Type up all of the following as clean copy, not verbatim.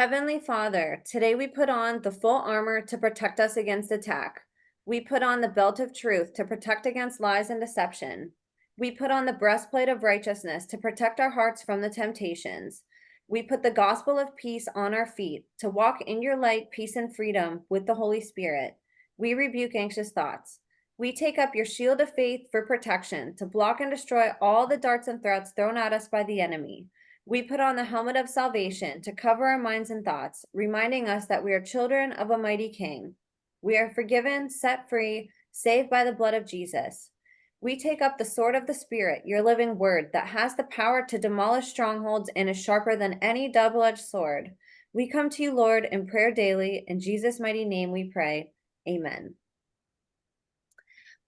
Heavenly Father, today we put on the full armor to protect us against attack. We put on the belt of truth to protect against lies and deception. We put on the breastplate of righteousness to protect our hearts from the temptations. We put the gospel of peace on our feet to walk in your light, peace, and freedom with the Holy Spirit. We rebuke anxious thoughts. We take up your shield of faith for protection to block and destroy all the darts and threats thrown at us by the enemy. We put on the helmet of salvation to cover our minds and thoughts, reminding us that we are children of a mighty King. We are forgiven, set free, saved by the blood of Jesus. We take up the sword of the Spirit, your living word, that has the power to demolish strongholds and is sharper than any double-edged sword. We come to you, Lord, in prayer daily. In Jesus' mighty name we pray. Amen.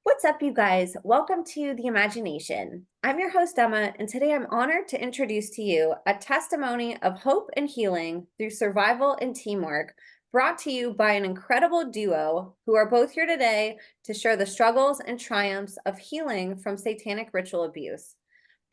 What's up, you guys? Welcome to The Imagination. I'm your host, Emma, and today I'm honored to introduce to you a testimony of hope and healing through survival and teamwork, brought to you by an incredible duo who are both here today to share the struggles and triumphs of healing from satanic ritual abuse.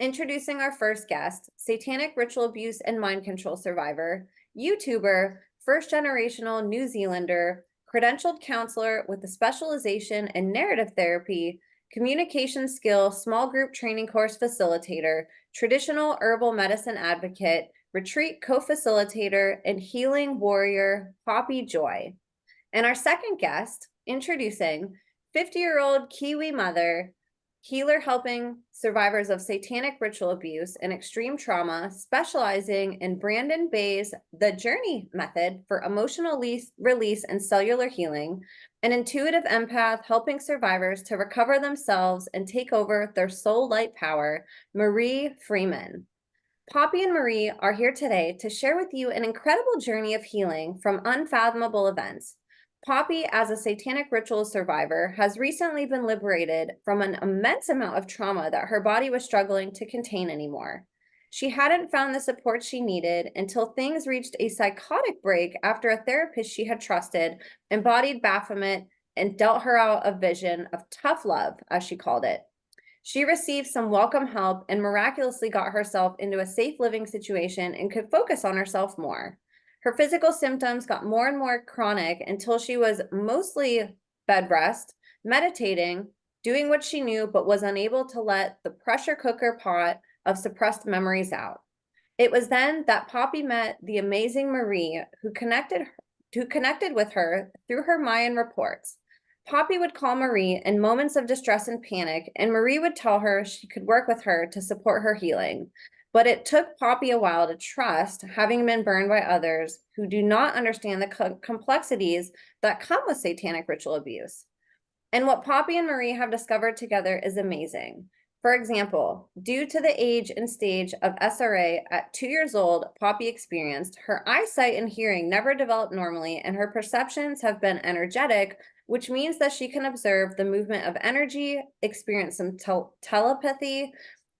Introducing our first guest, satanic ritual abuse and mind control survivor, YouTuber, first-generational New Zealander, credentialed counselor with a specialization in narrative therapy, communication skill, small group training course facilitator, traditional herbal medicine advocate, retreat co-facilitator, and healing warrior, Poppy Joy. And our second guest, introducing 50-year-old Kiwi Mother, healer helping survivors of satanic ritual abuse and extreme trauma, specializing in Brandon Bay's The Journey method for emotional release and cellular healing, an intuitive empath helping survivors to recover themselves and take over their SoulLight power, Marie Freeman. Poppy and Marie are here today to share with you an incredible journey of healing from unfathomable events. Poppy, as a satanic ritual survivor, has recently been liberated from an immense amount of trauma that her body was struggling to contain anymore. She hadn't found the support she needed until things reached a psychotic break after a therapist she had trusted embodied Baphomet and dealt her out a vision of tough love, as she called it. She received some welcome help and miraculously got herself into a safe living situation and could focus on herself more. Her physical symptoms got more and more chronic until she was mostly bed rest, meditating, doing what she knew, but was unable to let the pressure cooker pot of suppressed memories out. It was then that Poppy met the amazing Marie, who connected with her through her Mayan reports. Poppy would call Marie in moments of distress and panic, and Marie would tell her she could work with her to support her healing. But it took Poppy a while to trust, having been burned by others who do not understand the complexities that come with satanic ritual abuse. And what Poppy and Marie have discovered together is amazing. For example, due to the age and stage of SRA at 2 years old, Poppy experienced, her eyesight and hearing never developed normally, and her perceptions have been energetic, which means that she can observe the movement of energy, experience some telepathy,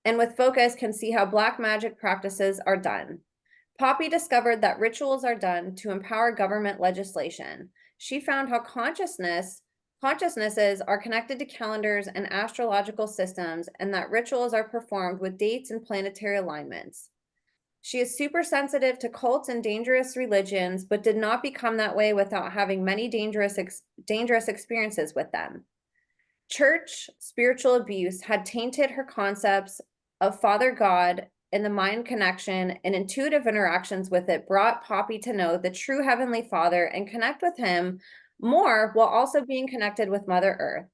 and with focus can see how black magic practices are done. Poppy discovered that rituals are done to empower government legislation. She found how consciousnesses are connected to calendars and astrological systems, and that rituals are performed with dates and planetary alignments. She is super sensitive to cults and dangerous religions, but did not become that way without having many dangerous experiences with them. Church spiritual abuse had tainted her concepts of Father God, and the mind connection and intuitive interactions with it brought Poppy to know the true Heavenly Father and connect with him more while also being connected with Mother Earth.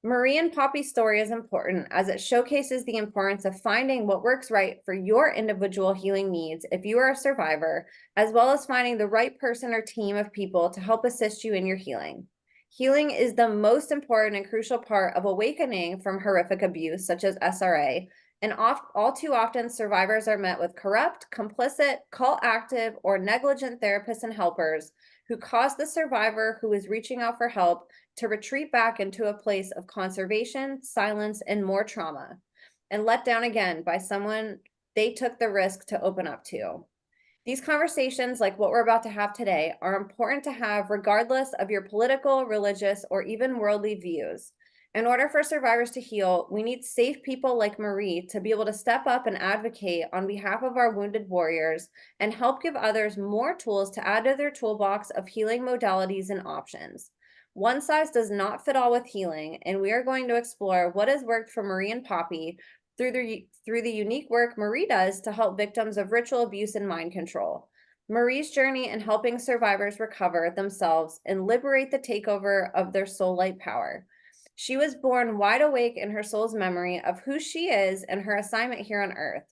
Marie and Poppy's story is important as it showcases the importance of finding what works right for your individual healing needs if you are a survivor, as well as finding the right person or team of people to help assist you in your healing. Healing is the most important and crucial part of awakening from horrific abuse, such as SRA, and all too often survivors are met with corrupt, complicit, cult active, or negligent therapists and helpers who cause the survivor who is reaching out for help to retreat back into a place of conservation, silence, and more trauma, and let down again by someone they took the risk to open up to. These conversations, like what we're about to have today, are important to have regardless of your political, religious, or even worldly views. In order for survivors to heal, we need safe people like Marie to be able to step up and advocate on behalf of our wounded warriors and help give others more tools to add to their toolbox of healing modalities and options. One size does not fit all with healing, and we are going to explore what has worked for Marie and Poppy through the unique work Marie does to help victims of ritual abuse and mind control. Marie's journey in helping survivors recover themselves and liberate the takeover of their SoulLight power. She was born wide awake in her soul's memory of who she is and her assignment here on earth.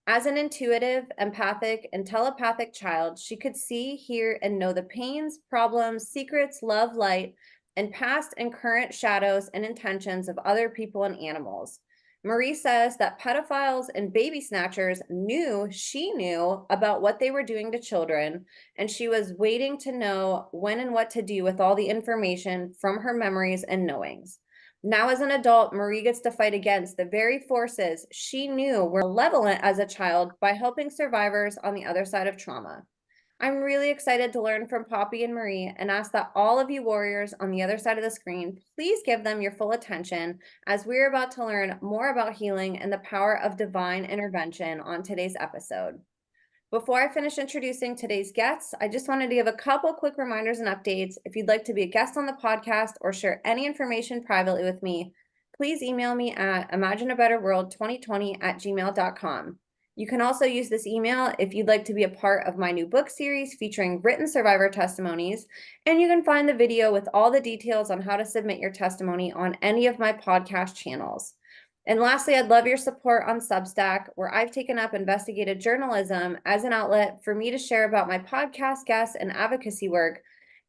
As an intuitive, empathic, and telepathic child, she could see, hear, and know the pains, problems, secrets, love, light, and past and current shadows and intentions of other people and animals. Marie says that pedophiles and baby snatchers she knew about what they were doing to children, and she was waiting to know when and what to do with all the information from her memories and knowings. Now, as an adult, Marie gets to fight against the very forces she knew were malevolent as a child by helping survivors on the other side of trauma. I'm really excited to learn from Poppy and Marie and ask that all of you warriors on the other side of the screen, please give them your full attention as we're about to learn more about healing and the power of divine intervention on today's episode. Before I finish introducing today's guests, I just wanted to give a couple quick reminders and updates. If you'd like to be a guest on the podcast or share any information privately with me, please email me at imagineabetterworld2020@gmail.com. You can also use this email if you'd like to be a part of my new book series featuring written survivor testimonies, and you can find the video with all the details on how to submit your testimony on any of my podcast channels. And lastly, I'd love your support on Substack, where I've taken up investigative journalism as an outlet for me to share about my podcast guests and advocacy work.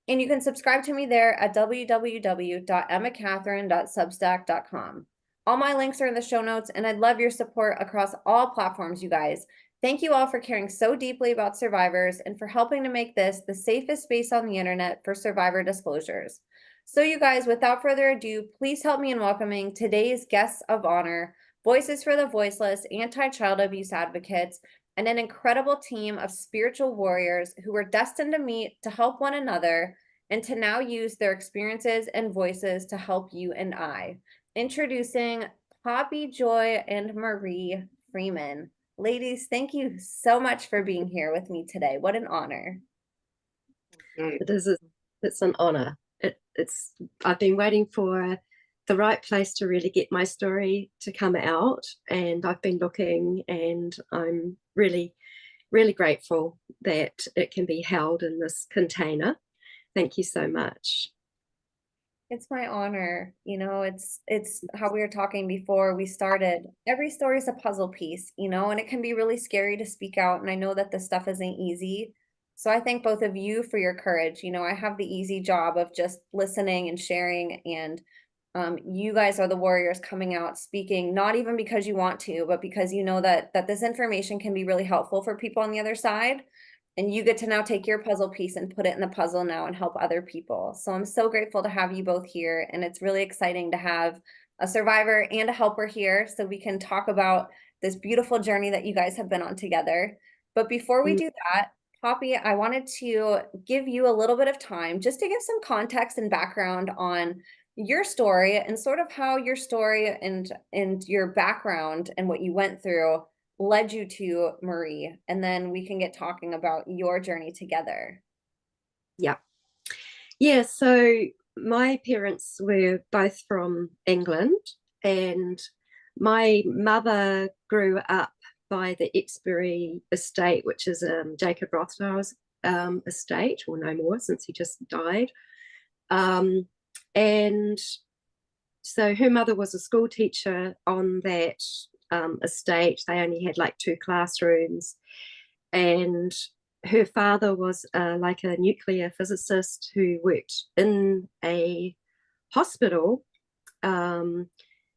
And you can subscribe to me there at www.emmacatherine.substack.com. All my links are in the show notes, and I'd love your support across all platforms, you guys. Thank you all for caring so deeply about survivors and for helping to make this the safest space on the internet for survivor disclosures. So you guys, without further ado, please help me in welcoming today's guests of honor, voices for the voiceless, anti-child abuse advocates, and an incredible team of spiritual warriors who were destined to meet to help one another and to now use their experiences and voices to help you and I. Introducing Poppy Joy and Marie Freeman. Ladies, thank you so much for being here with me today. What an honor. It's an honor. I've been waiting for the right place to really get my story to come out, and I've been looking, and I'm really, really grateful that it can be held in this container. Thank you so much. It's my honor. You know, it's how we were talking before we started. Every story is a puzzle piece, you know, and it can be really scary to speak out. And I know that this stuff isn't easy. So I thank both of you for your courage. You know, I have the easy job of just listening and sharing, and you guys are the warriors coming out speaking, not even because you want to, but because you know that this information can be really helpful for people on the other side. And you get to now take your puzzle piece and put it in the puzzle now and help other people. So I'm so grateful to have you both here. And it's really exciting to have a survivor and a helper here so we can talk about this beautiful journey that you guys have been on together. But before we do that, Poppy, I wanted to give you a little bit of time just to give some context and background on your story and sort of how your story and your background and what you went through led you to Marie, and then we can get talking about your journey together. Yeah, so my parents were both from England, and my mother grew up by the Exbury estate, which is Jacob Rothschild's estate, or no more since he just died. And so her mother was a school teacher on that estate. They only had like 2 classrooms, and her father was like a nuclear physicist who worked in a hospital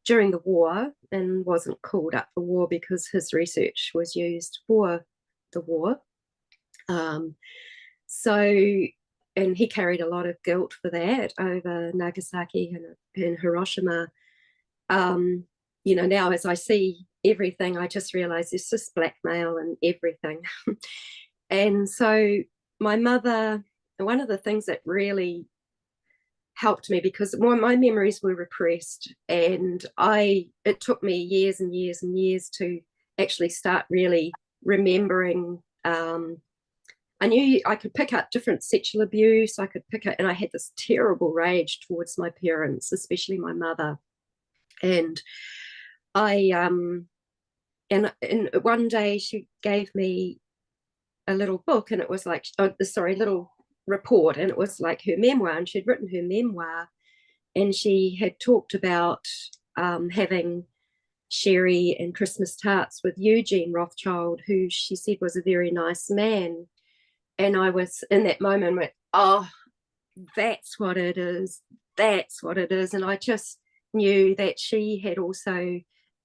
during the war and wasn't called up for war because his research was used for the war. And he carried a lot of guilt for that over Nagasaki and Hiroshima. You know, now as I see everything, I just realize there's just blackmail and everything. And so my mother, one of the things that really helped me, because my memories were repressed, and it took me years and years and years to actually start really remembering. I knew I could pick up different sexual abuse. I could pick up, and I had this terrible rage towards my parents, especially my mother. And I and one day she gave me a little book, and it was like, a little report, and it was like her memoir, and she'd written her memoir, and she had talked about having sherry and Christmas tarts with Eugene Rothschild, who she said was a very nice man. And I was in that moment went, oh, that's what it is. That's what it is. And I just knew that she had also,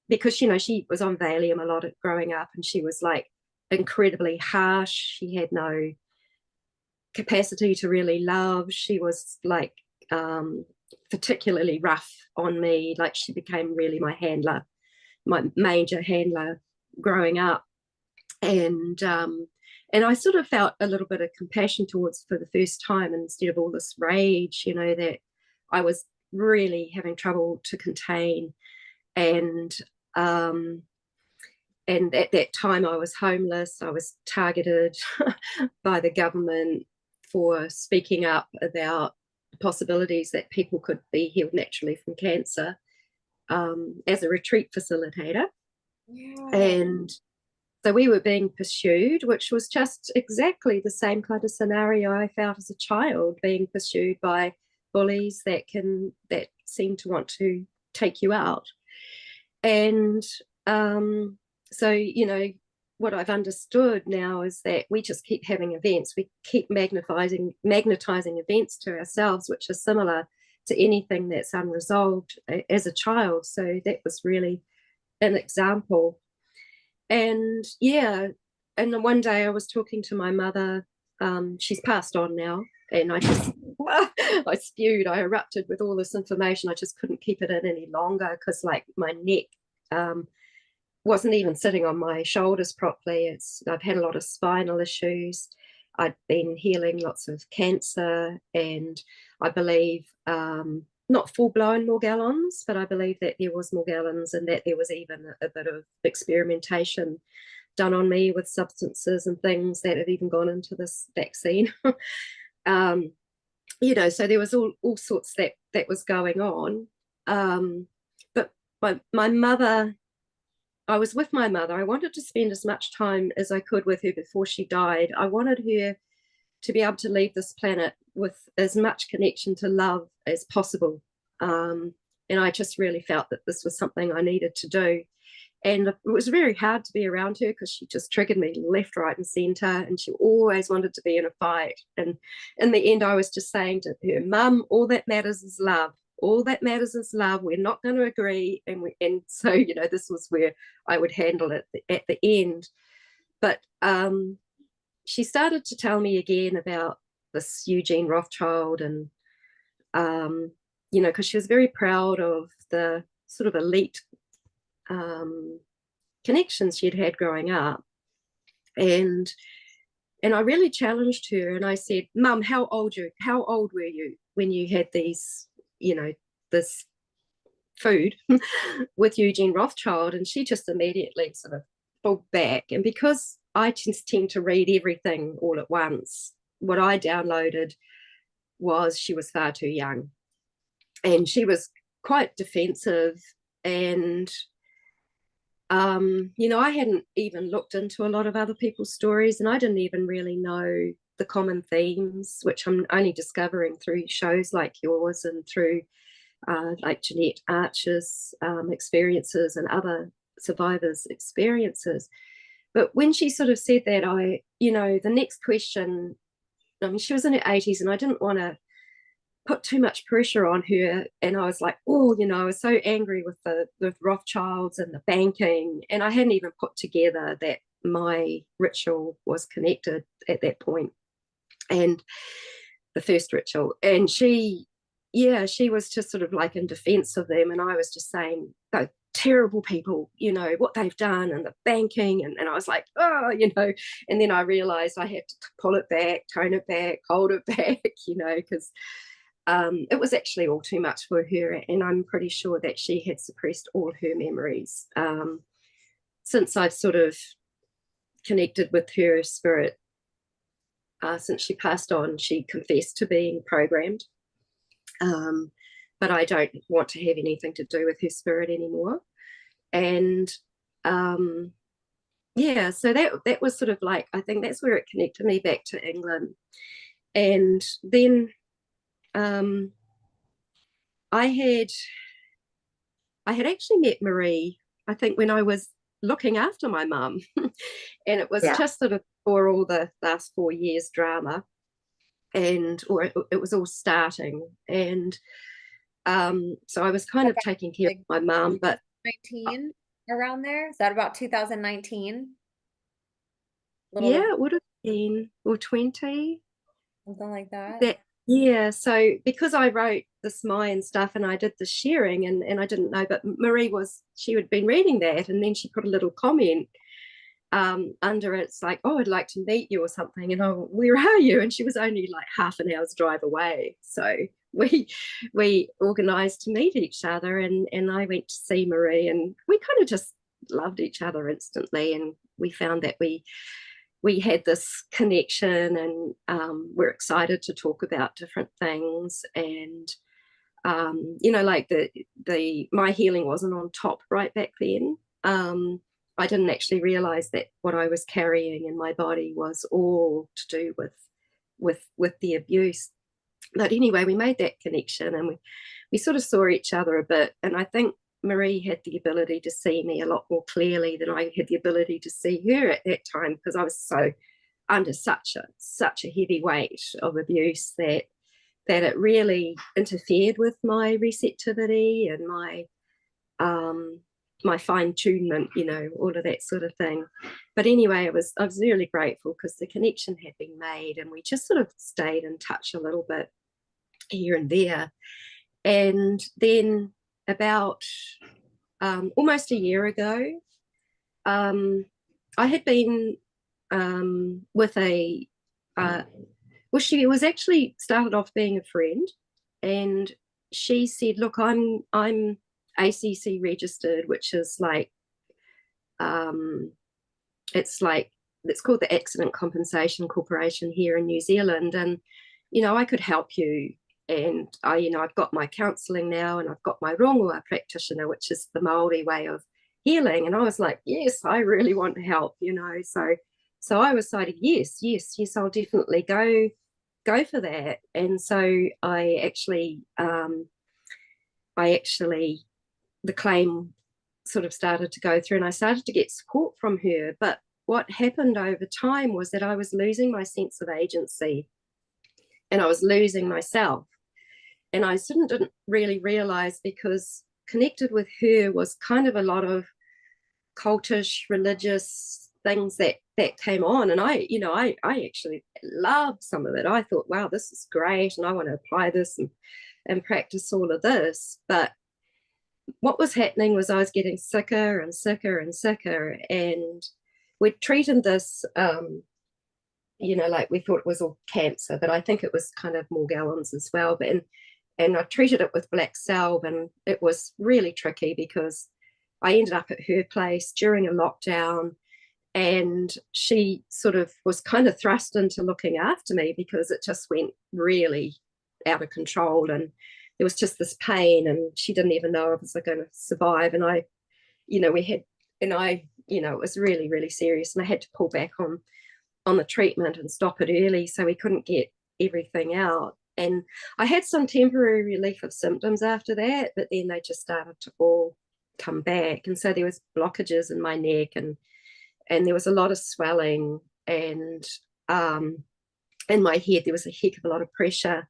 because, she was on Valium a lot growing up, and she was like incredibly harsh. She had no capacity to really love. She was like particularly rough on me. Like, she became really my handler, my major handler growing up. And I sort of felt a little bit of compassion towards for the first time, instead of all this rage, that I was really having trouble to contain. And at that time I was homeless. I was targeted by the government for speaking up about possibilities that people could be healed naturally from cancer, as a retreat facilitator. Yeah. And so we were being pursued, which was just exactly the same kind of scenario I felt as a child, being pursued by bullies that seem to want to take you out. And so, what I've understood now is that we just keep having events. We keep magnetizing events to ourselves, which is similar to anything that's unresolved as a child. So that was really an example. And yeah, and then one day I was talking to my mother. She's passed on now, and I just I spewed, I erupted with all this information. I just couldn't keep it in any longer, because like my neck wasn't even sitting on my shoulders properly. I've had a lot of spinal issues. I'd been healing lots of cancer, and I believe not full-blown Morgellons, but I believe that there was Morgellons, and that there was even a bit of experimentation done on me with substances and things that had even gone into this vaccine. So there was all sorts that was going on. But my mother, I was with my mother. I wanted to spend as much time as I could with her before she died. I wanted her to be able to leave this planet with as much connection to love as possible. And I just really felt that this was something I needed to do. And it was very hard to be around her, because she just triggered me left, right, and center. And she always wanted to be in a fight. And in the end, I was just saying to her, Mum, all that matters is love. All that matters is love. We're not going to agree. And so, this was where I would handle it at the end. But she started to tell me again about this Eugene Rothschild, and because she was very proud of the sort of elite connections she'd had growing up. And I really challenged her, and I said, Mum, how old were you when you had these, this food with Eugene Rothschild? And she just immediately sort of pulled back. And because I just tend to read everything all at once, what I downloaded was she was far too young, and she was quite defensive. And I hadn't even looked into a lot of other people's stories, and I didn't even really know the common themes, which I'm only discovering through shows like yours, and through like Jeanette Archer's experiences and other survivors' experiences. But when she sort of said that, the next question, she was in her 80s, and I didn't want to put too much pressure on her. And I was like, I was so angry with the Rothschilds and the banking. And I hadn't even put together that my ritual was connected at that point, and the first ritual. And she was just sort of like in defense of them. And I was just saying, those terrible people, what they've done, and the banking. And I was like, and then I realized I had to pull it back, tone it back, hold it back, because it was actually all too much for her, and I'm pretty sure that she had suppressed all her memories. Since I've sort of connected with her spirit, since she passed on, she confessed to being programmed. But I don't want to have anything to do with her spirit anymore. And yeah, so that was sort of like, I think that's where it connected me back to England. And then I had actually met Marie, I think, when I was looking after my mum. And it was just sort of for all the last 4 years drama, or it was all starting. And so I was kind of taking care of my mum. But 19 around there, is that about 2019? Yeah, it would have been, or 20. Something like that. Yeah, so because I wrote this Mayan stuff and I did the sharing, and I didn't know, but Marie she had been reading that, and then she put a little comment under it. It's like, oh, I'd like to meet you or something. And oh, where are you? And she was only like half an hour's drive away. So we organized to meet each other, and I went to see Marie, and we kind of just loved each other instantly. And we found that we had this connection, and we're excited to talk about different things. And like my healing wasn't on top right back then. I didn't actually realize that what I was carrying in my body was all to do with the abuse. But anyway, we made that connection, and we sort of saw each other a bit. And I think Marie had the ability to see me a lot more clearly than I had the ability to see her at that time, because I was so under such a heavy weight of abuse that it really interfered with my receptivity and my fine-tunement, all of that sort of thing. But anyway, I was really grateful, because the connection had been made, and we just sort of stayed in touch a little bit here and there. And then about almost a year ago, I had been with she was actually started off being a friend, and she said, look, I'm ACC registered, which is like, it's called the Accident Compensation Corporation here in New Zealand, and I could help you. And I've got my counselling now, and I've got my rongoa practitioner, which is the Maori way of healing. And I was like, yes, I really want to help, so I was decided, yes, I'll definitely go for that. And so I actually the claim sort of started to go through, and I started to get support from her. But what happened over time was that I was losing my sense of agency, and I was losing myself. And I didn't really realize, because connected with her was kind of a lot of cultish, religious things that came on. And I actually loved some of it. I thought, wow, this is great, and I want to apply this and practice all of this. But what was happening was I was getting sicker and sicker and sicker, and we'd treated this like we thought it was all cancer, but I think it was kind of Morgellons as well. But and I treated it with black salve, and it was really tricky, because I ended up at her place during a lockdown, and she sort of was kind of thrust into looking after me, because it just went really out of control, and there was just this pain, and she didn't even know if I was going to survive. And it was really, really serious, and I had to pull back on the treatment and stop it early, so we couldn't get everything out. And I had some temporary relief of symptoms after that, but then they just started to all come back. And so there was blockages in my neck, and there was a lot of swelling, and in my head there was a heck of a lot of pressure,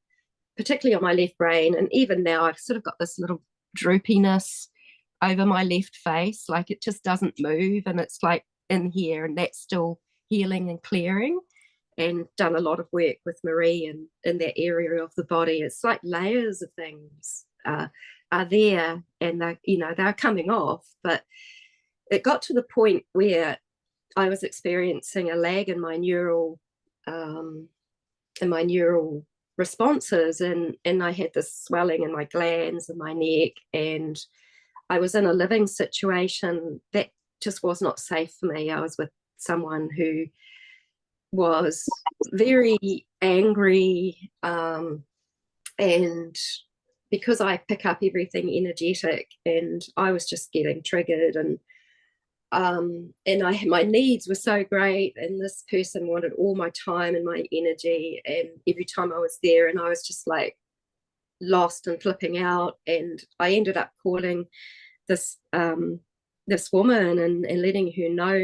particularly on my left brain. And even now I've sort of got this little droopiness over my left face, like it just doesn't move, and it's like in here, and that's still healing and clearing. And done a lot of work with Marie and in that area of the body. It's like layers of things are there, and they're coming off. But it got to the point where I was experiencing a lag in my neural responses, and I had this swelling in my glands and my neck, and I was in a living situation that just was not safe for me. I was with someone who was very angry, and because I pick up everything energetic, and I was just getting triggered, and my needs were so great, and this person wanted all my time and my energy, and every time I was there, and I was just like lost and flipping out, and I ended up calling this this woman and letting her know,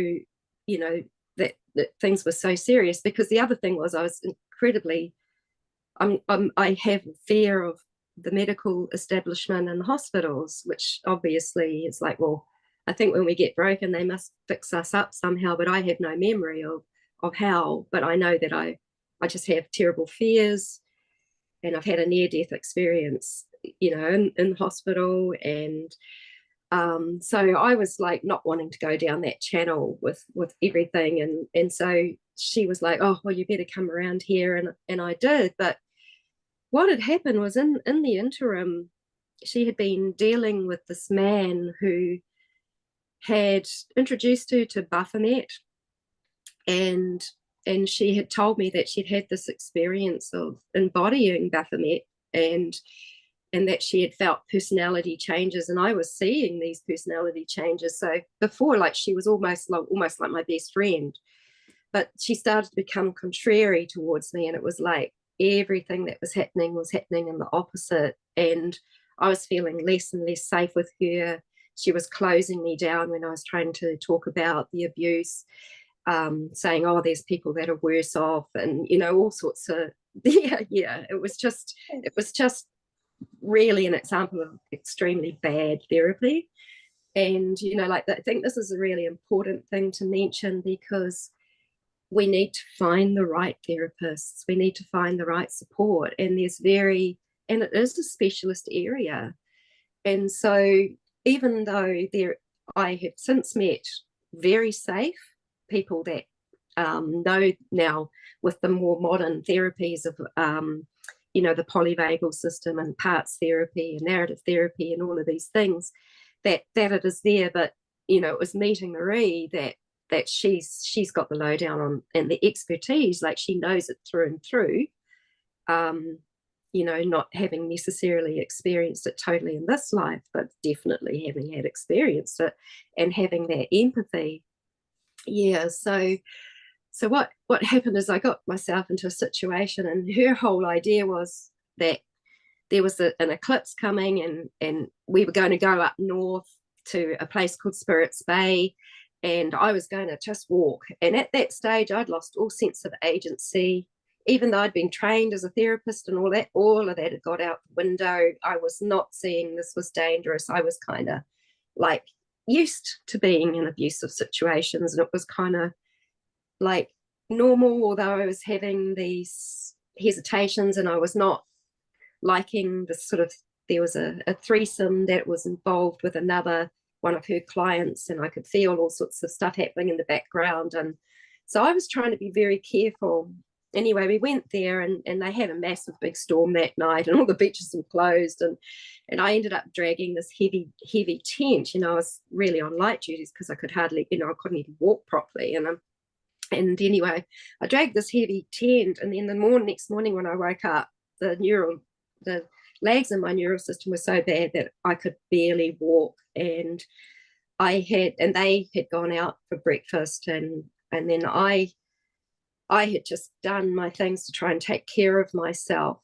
you know, that things were so serious, because the other thing was I was incredibly I have fear of the medical establishment and the hospitals, which obviously is like, well, I think when we get broken, they must fix us up somehow, but I have no memory of how. But I know that I just have terrible fears, and I've had a near-death experience, you know, in hospital, and so I was like not wanting to go down that channel with everything, and so she was like, oh well, you better come around here, and I did. But what had happened was, in the interim, she had been dealing with this man who had introduced her to Baphomet, and she had told me that she'd had this experience of embodying Baphomet, and that she had felt personality changes, and I was seeing these personality changes. So before, like, she was almost like my best friend, but she started to become contrary towards me, and it was like everything that was happening in the opposite, and I was feeling less and less safe with her. She was closing me down when I was trying to talk about the abuse, saying, oh, there's people that are worse off, and, you know, all sorts of yeah, it was just really an example of extremely bad therapy. And, you know, like, I think this is a really important thing to mention, because we need to find the right therapists, we need to find the right support, and it is a specialist area. And so even though I have since met very safe people that know now, with the more modern therapies of you know, the polyvagal system and parts therapy and narrative therapy and all of these things, that it is there. But, you know, it was meeting Marie that she's got the lowdown on, and the expertise, like, she knows it through and through, you know, not having necessarily experienced it totally in this life, but definitely having had experienced it and having that empathy. Yeah, so what happened is I got myself into a situation, and her whole idea was that there was an eclipse coming, and we were going to go up north to a place called Spirits Bay, and I was going to just walk. And at that stage, I'd lost all sense of agency. Even though I'd been trained as a therapist and all of that had got out the window. I was not seeing this was dangerous. I was kind of like used to being in abusive situations, and it was kind of like normal, although I was having these hesitations, and I was not liking the sort of, there was a threesome that was involved with another one of her clients, and I could feel all sorts of stuff happening in the background. And so I was trying to be very careful. Anyway, we went there, and they had a massive big storm that night, and all the beaches were closed, and I ended up dragging this heavy tent. You know, I was really on light duties because I could hardly, you know, I couldn't even walk properly. And anyway, I dragged this heavy tent, and then next morning when I woke up, the lags in my neural system were so bad that I could barely walk, and they had gone out for breakfast, and then I had just done my things to try and take care of myself,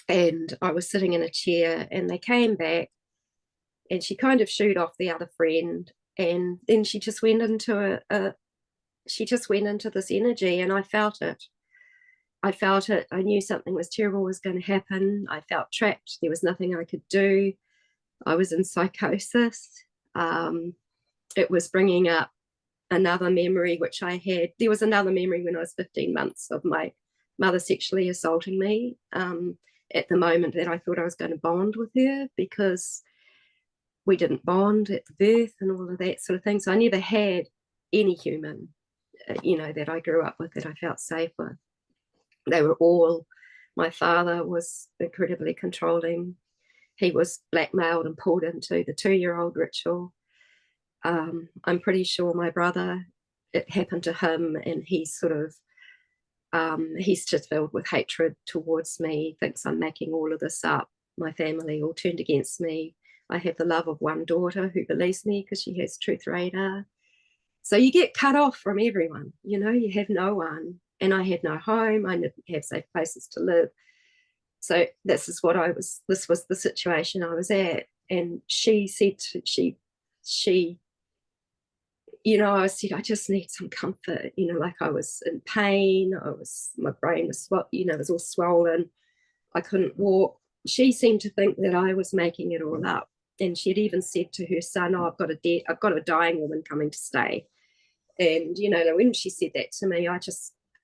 and I was sitting in a chair, and they came back, and she kind of shooed off the other friend, and then she just went into this energy, and I felt it. I knew something was terrible was going to happen. I felt trapped. There was nothing I could do. I was in psychosis. It was bringing up another memory, which I had. There was another memory when I was 15 months of my mother sexually assaulting me, at the moment that I thought I was going to bond with her, because we didn't bond at the birth and all of that sort of thing. So I never had any human, you know, that I grew up with that I felt safe with. They were all My father was incredibly controlling. He was blackmailed and pulled into the 2-year-old ritual. I'm pretty sure my brother, it happened to him, and he's sort of, he's just filled with hatred towards me, thinks I'm making all of this up. My family all turned against me. I have the love of one daughter who believes me because she has truth radar. So you get cut off from everyone, you know, you have no one. And I had no home, I didn't have safe places to live. So this was the situation I was at. And she said, I said, I just need some comfort, like I was in pain. My brain was, it was all swollen. I couldn't walk. She seemed to think that I was making it all up. And she had even said to her son, oh, I've got a dying woman coming to stay. And, when she said that to me,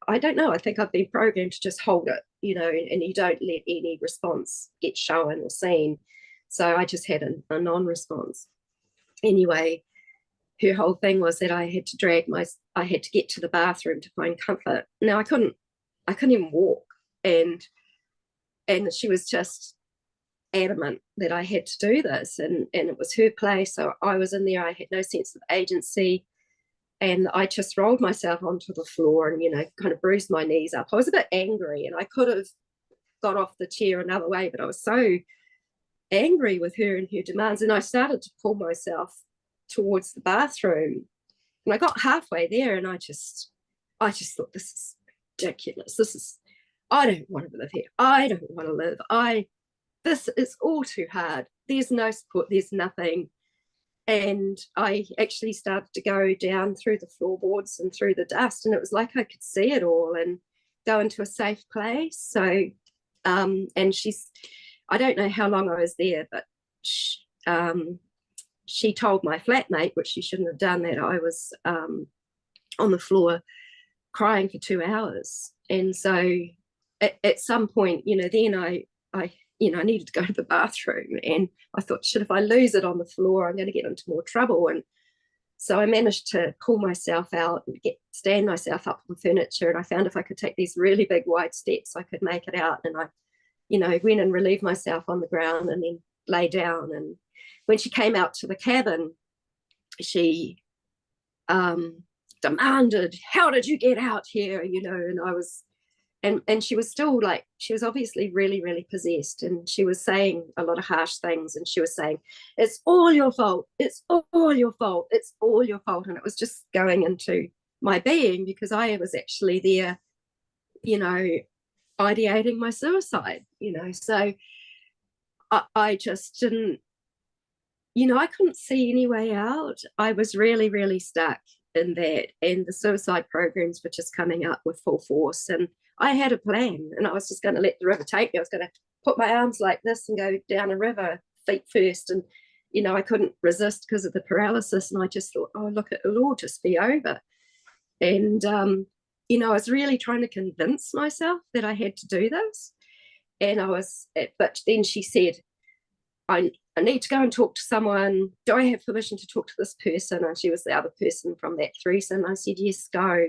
I don't know. I think I've been programmed to just hold it, and you don't let any response get shown or seen. So I just had a non-response. Anyway, her whole thing was that I had to get to the bathroom to find comfort. Now I couldn't even walk. And she was just adamant that I had to do this. And it was her place. So I was in there. I had no sense of agency. And I just rolled myself onto the floor and, kind of bruised my knees up. I was a bit angry, and I could have got off the chair another way, but I was so angry with her and her demands. And I started to pull myself towards the bathroom. And I got halfway there, and I just thought, this is ridiculous. I don't want to live here. I don't want to live. This is all too hard. There's no support. There's nothing. And I actually started to go down through the floorboards and through the dust, and it was like I could see it all and go into a safe place. So, and I don't know how long I was there, but she told my flatmate, which she shouldn't have done, that I was on the floor crying for 2 hours. And so at some point, then I needed to go to the bathroom, and I thought, shit, if I lose it on the floor, I'm going to get into more trouble. And so I managed to pull myself out and stand myself up on furniture. And I found if I could take these really big wide steps, I could make it out. And I, went and relieved myself on the ground and then lay down. And when she came out to the cabin, she demanded, how did you get out here? And I was, and she was still she was obviously really, really possessed. And she was saying a lot of harsh things. And she was saying, it's all your fault. It's all your fault. It's all your fault. And it was just going into my being, because I was actually there, ideating my suicide, So I just didn't, I couldn't see any way out. I was really, really stuck in that. And the suicide programs were just coming up with full force. And I had a plan, and I was just going to let the river take me. I was going to put my arms like this and go down a river feet first. And, I couldn't resist because of the paralysis. And I just thought, oh, look, it'll all just be over. And, I was really trying to convince myself that I had to do this. And but then she said, I need to go and talk to someone. Do I have permission to talk to this person? And she was the other person from that threesome. I said, yes, go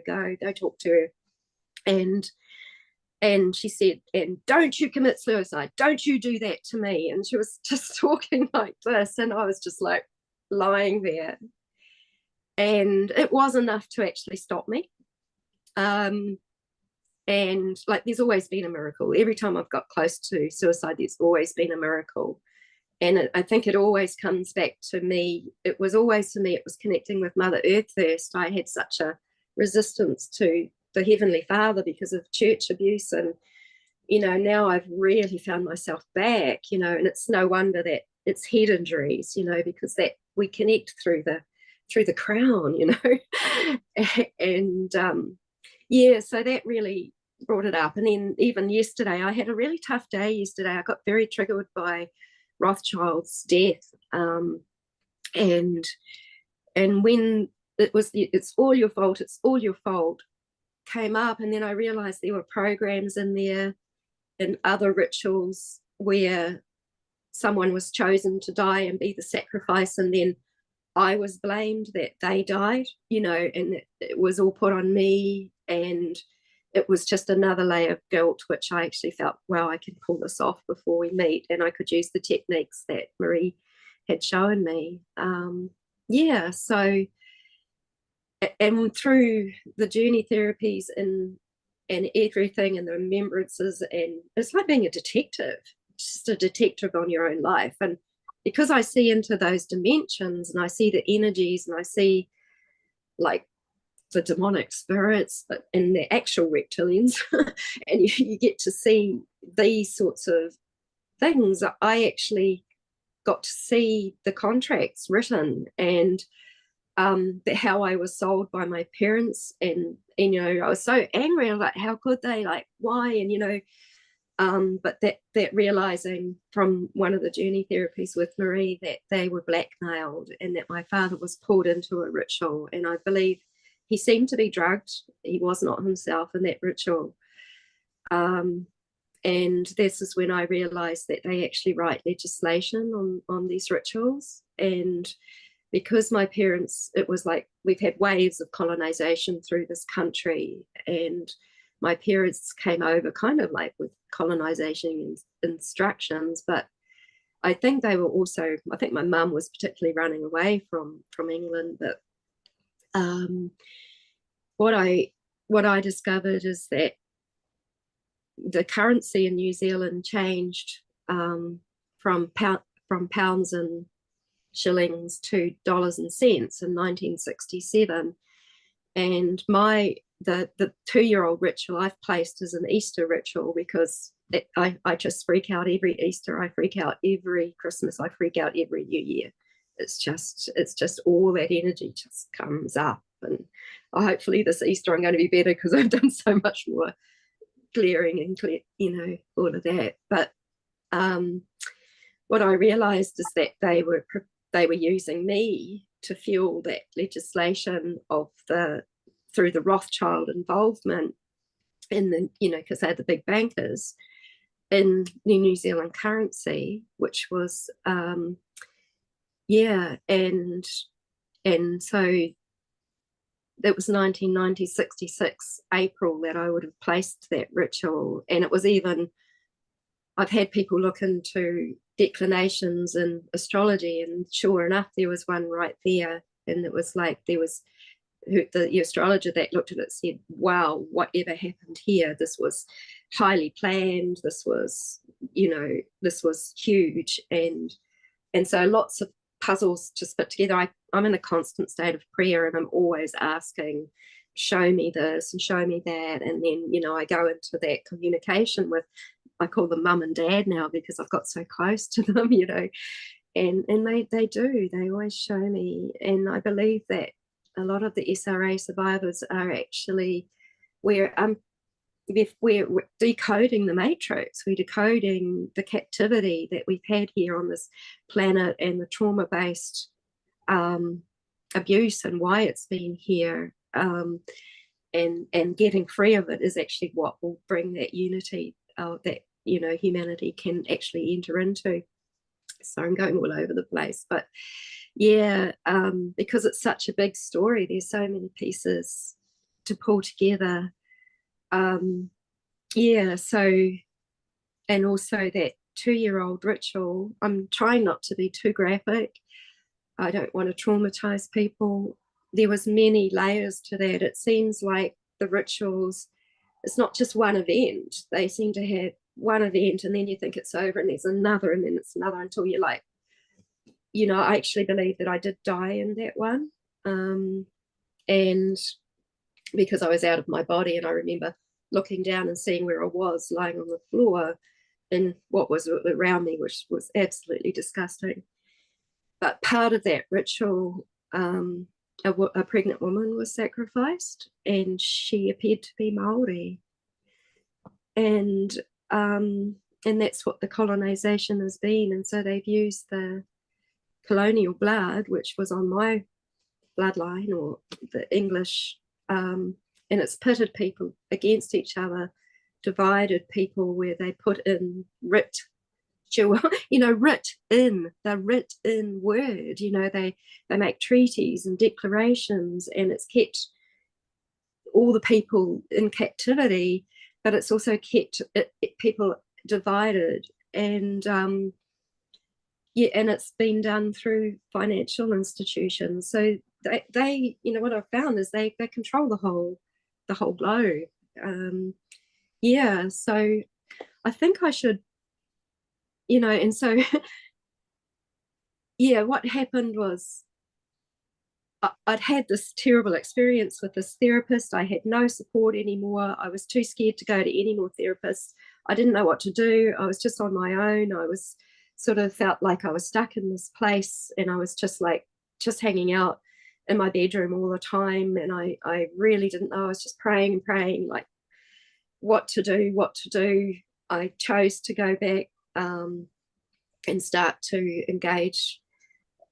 talk to her. And she said, and don't you commit suicide. Don't you do that to me. And she was just talking like this. And I was just like lying there. And it was enough to actually stop me. And there's always been a miracle. Every time I've got close to suicide, there's always been a miracle. And I think it always comes back to me. It was connecting with Mother Earth first. I had such a resistance to the Heavenly Father because of church abuse. And, now I've really found myself back, and it's no wonder that it's head injuries, because that we connect through the crown, and so that really brought it up. And then even yesterday, I had a really tough day yesterday. I got very triggered by Rothschild's death. And when it was, it's all your fault, it's all your fault, came up. And then I realized there were programs in there and other rituals where someone was chosen to die and be the sacrifice. And then I was blamed that they died, and it was all put on me. And it was just another layer of guilt, which I actually felt, well, I can pull this off before we meet, and I could use the techniques that Marie had shown me. Yeah, so, and through the journey therapies and everything and the remembrances, and it's like being a detective, just a detective on your own life. And because I see into those dimensions and I see the energies and I see like the demonic spirits and the actual reptilians and you get to see these sorts of things, I actually got to see the contracts written, and how I was sold by my parents, and you know, I was so angry. I was like, how could they, like, why? And you know, but that realizing from one of the journey therapies with Marie that they were blackmailed and that my father was pulled into a ritual, and I believe he seemed to be drugged. He was not himself in that ritual. And this is when I realized that they actually write legislation on these rituals. And because my parents, it was like we've had waves of colonization through this country, and my parents came over kind of like with colonization instructions, but I think they were also, I think my mum was particularly running away from England. But what I discovered is that the currency in New Zealand changed from pounds and shillings to dollars and cents in 1967, and the 2-year-old ritual I've placed as an Easter ritual, because I just freak out every Easter, I freak out every Christmas, I freak out every New Year. It's just all that energy just comes up, and hopefully this Easter I'm going to be better because I've done so much more clearing and you know, all of that. But what I realized is that they were using me to fuel that legislation of through the Rothschild involvement in the, you know, because they're the big bankers in the New Zealand currency, which was yeah, and so that was 1966 April that I would have placed that ritual. And it was even, I've had people look into declinations and astrology, and sure enough there was one right there, and it was like there was the astrologer that looked at it said, wow, whatever happened here, this was highly planned, this was, you know, this was huge. And so lots of puzzles to put together. I'm in a constant state of prayer, and I'm always asking, show me this and show me that. And then, you know, I go into that communication with, I call them mum and dad now because I've got so close to them, you know, and they do, they always show me. And I believe that a lot of the SRA survivors are actually, we're decoding the matrix, we're decoding the captivity that we've had here on this planet, and the trauma-based abuse and why it's been here, and getting free of it is actually what will bring that unity that, you know, humanity can actually enter into. So I'm going all over the place, but yeah, because it's such a big story, there's so many pieces to pull together. Yeah, so, and also that 2-year-old ritual, I'm trying not to be too graphic. I don't want to traumatize people. There was many layers to that. It seems like the rituals, it's not just one event. They seem to have one event and then you think it's over and there's another and then it's another until you're like, you know, I actually believe that I did die in that one. And because I was out of my body, and I remember looking down and seeing where I was lying on the floor and what was around me, which was absolutely disgusting. But part of that ritual, a pregnant woman was sacrificed, and she appeared to be Maori. And that's what the colonization has been. And so they've used the colonial blood, which was on my bloodline, or the English, and it's pitted people against each other, divided people, where they put in you know, the written word, you know, they make treaties and declarations, and it's kept all the people in captivity, but it's also kept people divided. And yeah, and it's been done through financial institutions. So they you know, what I've found is they control the whole globe. Yeah, so I think I should, you know, and so yeah, what happened was I'd had this terrible experience with this therapist. I had no support anymore. I was too scared to go to any more therapists. I didn't know what to do. I was just on my own. I was sort of felt like I was stuck in this place, and I was just like just hanging out in my bedroom all the time. And I really didn't know. I was just praying and praying, like what to do, what to do. I chose to go back and start to engage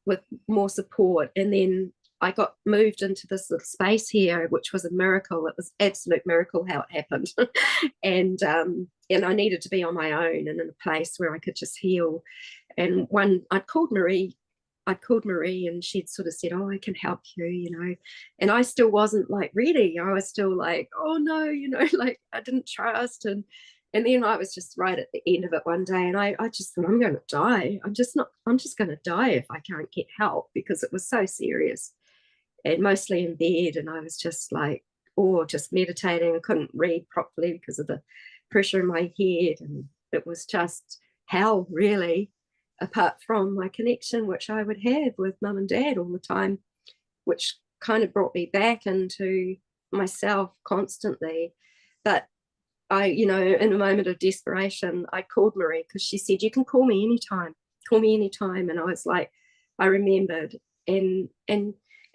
with more support. And then I got moved into this little space here, which was a miracle. It was absolute miracle how it happened. And I needed to be on my own and in a place where I could just heal. And I'd called Marie, and she'd sort of said, oh, I can help you, you know. And I still wasn't like ready. I was still like, oh no, you know, like I didn't trust. And then I was just right at the end of it one day, and I just thought, I'm going to die. I'm just going to die if I can't get help, because it was so serious and mostly in bed. And I was just like, oh, just meditating. I couldn't read properly because of the pressure in my head. And it was just hell, really, apart from my connection, which I would have with mum and dad all the time, which kind of brought me back into myself constantly. But I, you know, in a moment of desperation, I called Marie because she said, you can call me anytime, call me anytime. And I was like, I remembered. And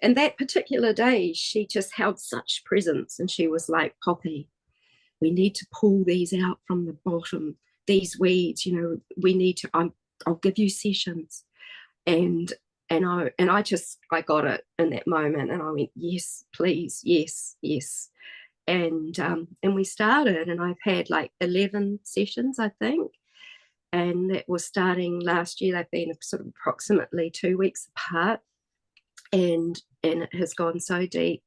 that particular day, she just held such presence. And she was like, Poppy, we need to pull these out from the bottom, these weeds, you know, we need to, I'll give you sessions. And I got it in that moment. And I went, yes, please, yes, yes. And we started, and I've had like 11 sessions, I think, and that was starting last year. They've been sort of approximately 2 weeks apart, and it has gone so deep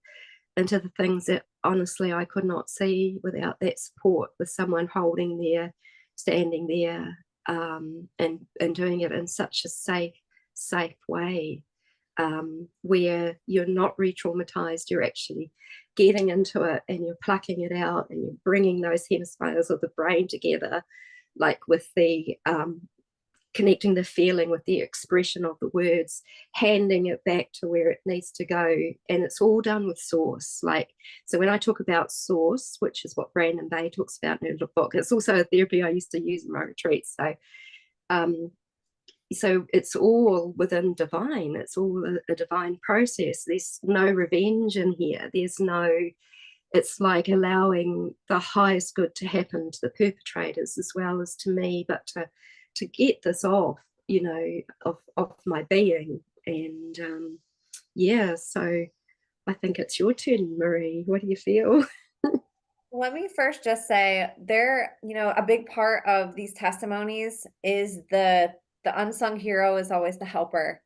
into the things that honestly I could not see without that support, with someone holding there, standing there, and doing it in such a safe way, where you're not re-traumatized. You're actually getting into it, and you're plucking it out, and you're bringing those hemispheres of the brain together, like with the connecting the feeling with the expression of the words, handing it back to where it needs to go. And it's all done with source. Like, so when I talk about source, which is what Brandon Bay talks about in her book, it's also a therapy I used to use in my retreats. So it's all within divine. It's all a divine process. There's no revenge in here. It's like allowing the highest good to happen to the perpetrators as well as to me, but to get this off, you know, of my being. And yeah, so I think it's your turn, Marie. What do you feel? Let me first just say you know, a big part of these testimonies is the unsung hero is always the helper.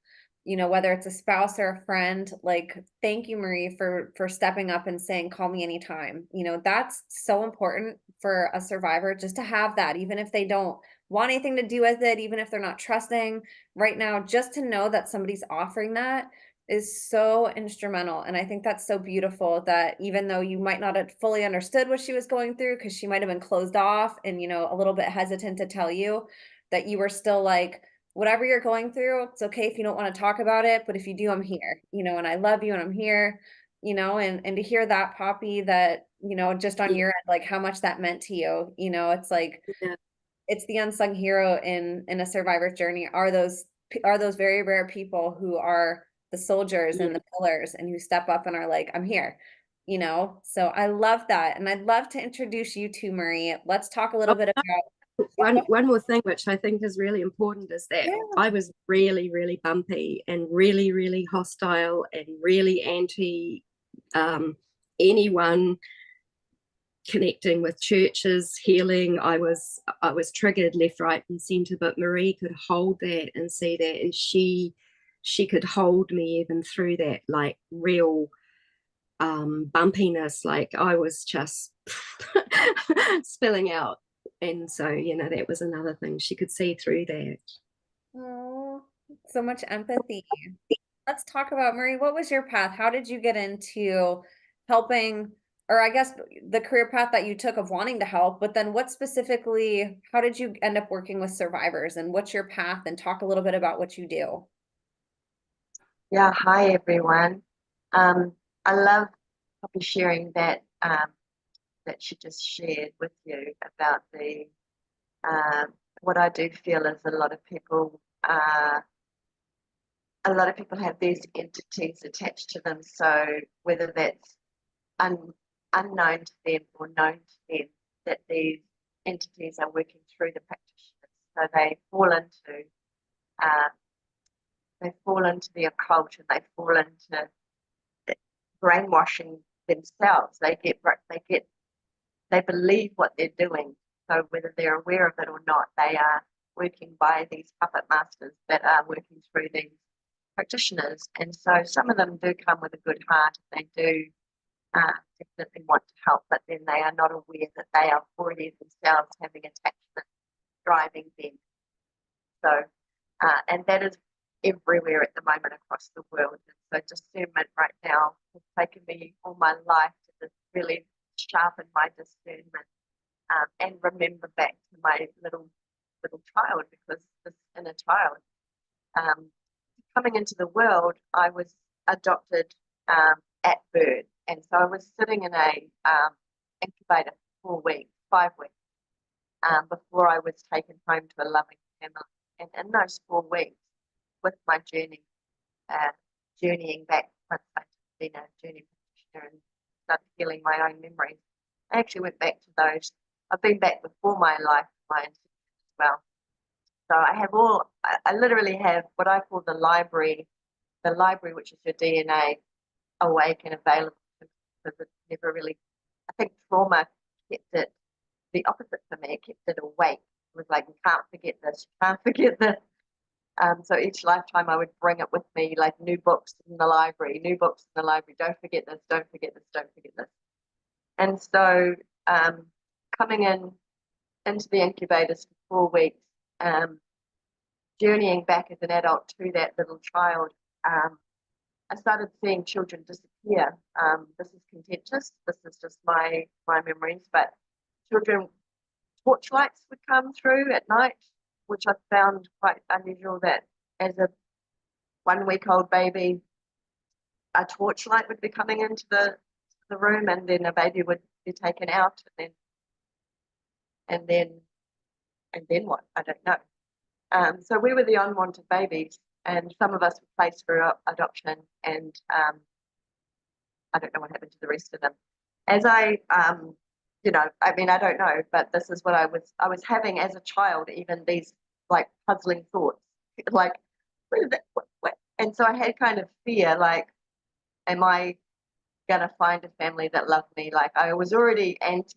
You know, whether it's a spouse or a friend, like, thank you, Marie, for stepping up and saying, call me anytime. You know, that's so important for a survivor, just to have that, even if they don't want anything to do with it, even if they're not trusting right now, just to know that somebody's offering that is so instrumental. And I think that's so beautiful, that even though you might not have fully understood what she was going through, because she might have been closed off and, you know, a little bit hesitant to tell you, that you were still like, whatever you're going through, it's okay if you don't want to talk about it, but if you do, I'm here, you know, and I love you and I'm here, you know. And to hear that, Poppy, that, you know, just on your end, like how much that meant to you, you know, it's like, Yeah. it's the unsung hero in a survivor's journey, are those very rare people who are the soldiers Yeah. and the pillars, and who step up and are like, I'm here, you know. So I love that. And I'd love to introduce you to Marie. Let's talk a little bit about One more thing which I think is really important is that yeah. I was really, really bumpy and really, really hostile and really anti anyone connecting with churches, healing. I was triggered left, right, and centre, but Marie could hold that and see that, and she could hold me even through that, like real bumpiness, like I was just spilling out. And so, you know, that was another thing. She could see through that. Oh, so much empathy. Let's talk about Marie. What was your path? How did you get into helping, or I guess the career path that you took of wanting to help, but then what specifically, how did you end up working with survivors and what's your path? And talk a little bit about what you do. Yeah, hi everyone. I love Poppy sharing that she just shared with you about the what I do feel is a lot of people have these entities attached to them. So whether that's unknown to them or known to them, that these entities are working through the practitioners. So uh, they fall into the occult, and they fall into brainwashing themselves. They believe what they're doing. So whether they're aware of it or not, they are working by these puppet masters that are working through these practitioners. And so some of them do come with a good heart. They do definitely want to help, but then they are not aware that they are already themselves having attachment driving them. So, and that is everywhere at the moment across the world. And so discernment right now has taken me all my life to just really sharpen my discernment and remember back to my little child, because this inner child. Coming into the world, I was adopted at birth, and so I was sitting in a incubator for 4 weeks, 5 weeks, before I was taken home to a loving family. And in those 4 weeks, with my journeying back once I'd been a journey practitioner and started healing my own memories, I actually went back to those. I've been back before my life, my institution as well. So I literally have what I call the library, which is your DNA awake and available, because it's never really, I think trauma kept it the opposite for me. It kept it awake. It was like, you can't forget this, you can't forget this. So each lifetime I would bring it with me, like new books in the library, don't forget this, don't forget this, don't forget this. And so coming into the incubators for 4 weeks, journeying back as an adult to that little child, I started seeing children disappear. This is contentious. This is just my memories, but children, torchlights would come through at night, which I found quite unusual, that as a 1-week-old baby, a torchlight would be coming into the room, and then a baby would be taken out, and then what? I don't know. So we were the unwanted babies, and some of us were placed for adoption, and I don't know what happened to the rest of them. As I I mean, I don't know, but this is what I was having as a child, even these like puzzling thoughts, like, what? And so I had kind of fear, like, am I gonna find a family that loved me? Like, I was already anti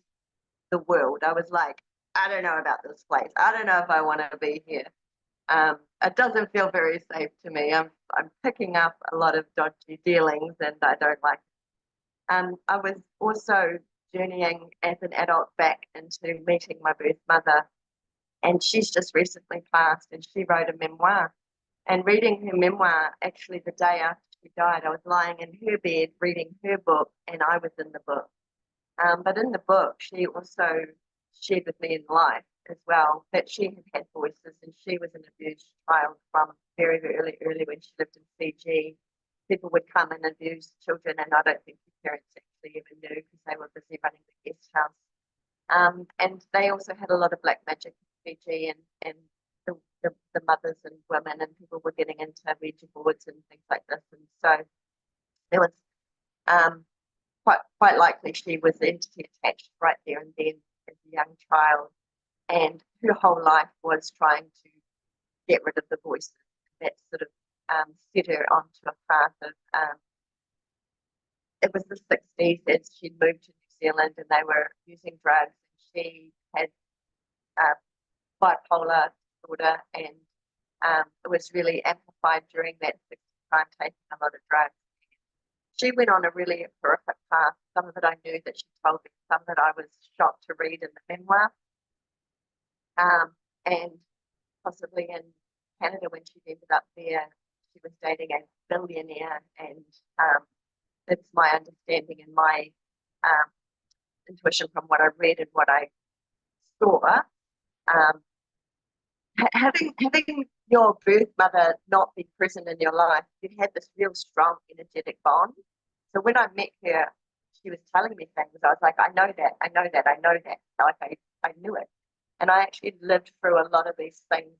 the world. I was like, I don't know about this place. I don't know if I want to be here. It doesn't feel very safe to me. I'm picking up a lot of dodgy dealings, and I don't like it. I was also journeying as an adult back into meeting my birth mother, and she's just recently passed, and she wrote a memoir. And reading her memoir, actually the day after she died, I was lying in her bed reading her book, and I was in the book. But in the book, she also shared with me in life as well that she had voices, and she was an abused child from very, very early when she lived in Fiji. People would come and abuse children, and I don't think her parents actually even knew, because they were busy running the guest house. And they also had a lot of black magic in Fiji, and the mothers and women and people were getting into Ouija boards and things like this. And so there was quite likely she was entity attached right there and then as a young child, and her whole life was trying to get rid of the voices. That sort of set her onto a path of it was the 60s as she'd moved to New Zealand, and they were using drugs, and she had bipolar disorder, and it was really amplified during that 60s time, taking a lot of drugs. she went on a really horrific path. Some of it I knew that she told me, some that I was shocked to read in the memoir. And possibly in Canada, when she ended up there, she was dating a billionaire, and it's my understanding and my intuition from what I read and what I saw. Having your birth mother not be present in your life, you had this real strong energetic bond. So when I met her, she was telling me things. I was like, I know that, I know that, I know that. Like I knew it. And I actually lived through a lot of these things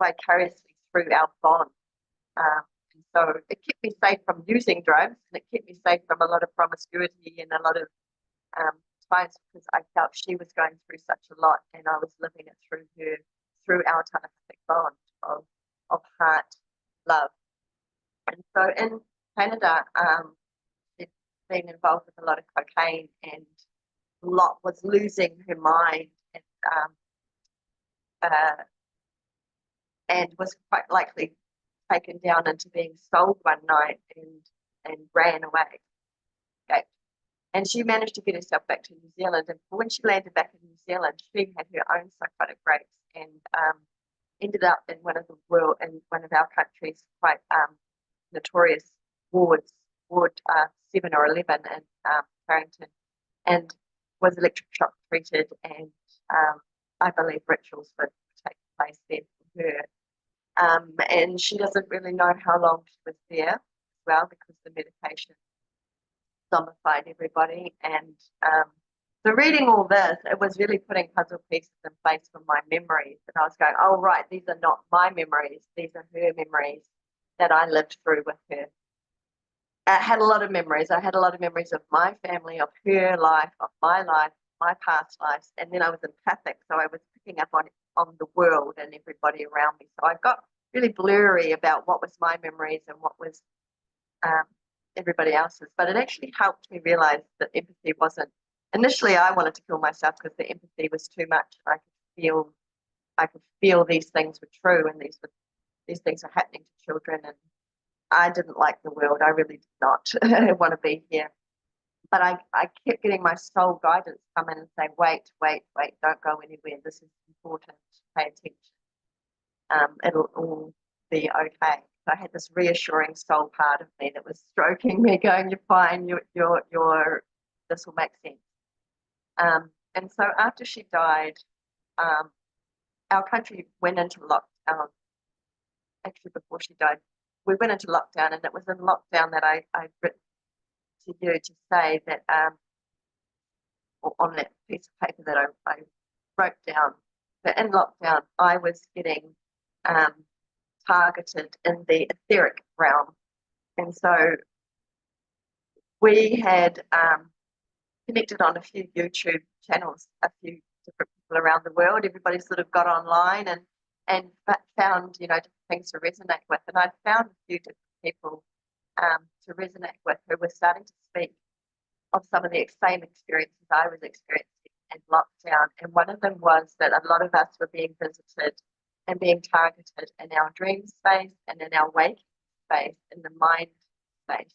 vicariously through our bond. And so it kept me safe from using drugs, and it kept me safe from a lot of promiscuity and a lot of times, because I felt she was going through such a lot, and I was living it through her, through our telepathic bond of heart love. And so in Canada, she'd been involved with a lot of cocaine, and was losing her mind, and was quite likely taken down into being sold one night and ran away. Okay. And she managed to get herself back to New Zealand. And when she landed back in New Zealand, she had her own psychotic breaks, and ended up in one of our country's quite notorious wards, Ward 7 or 11 in Carrington, and was electric shock treated, and I believe rituals would take place there for her. And she doesn't really know how long she was there as well, because the medication zombified everybody. And so reading all this, it was really putting puzzle pieces in place for my memories. And I was going, oh, right, these are not my memories. These are her memories that I lived through with her. I had a lot of memories. I had a lot of memories of my family, of her life, of my life, my past lives. And then I was empathic, so I was picking up on the world and everybody around me. So I got really blurry about what was my memories and what was everybody else's. But it actually helped me realize that empathy wasn't. Initially, I wanted to kill myself because the empathy was too much. I could feel these things were true, and these things are happening to children, and I didn't like the world. I really did not want to be here. But I kept getting my soul guidance come in and say, wait, don't go anywhere. This is important. Pay attention. It'll all be okay. So I had this reassuring soul part of me that was stroking me, going, you're fine, this will make sense. And so after she died, our country went into lockdown. Actually, before she died, we went into lockdown, and it was in lockdown that I written to you to say that on that piece of paper that I wrote down, that in lockdown I was getting targeted in the etheric realm. And so we had connected on a few YouTube channels, a few different people around the world. Everybody sort of got online and found, different things to resonate with. And I found a few different people to resonate with who were starting to speak of some of the same experiences I was experiencing in lockdown. And one of them was that a lot of us were being visited and being targeted in our dream space and in our waking space, in the mind space.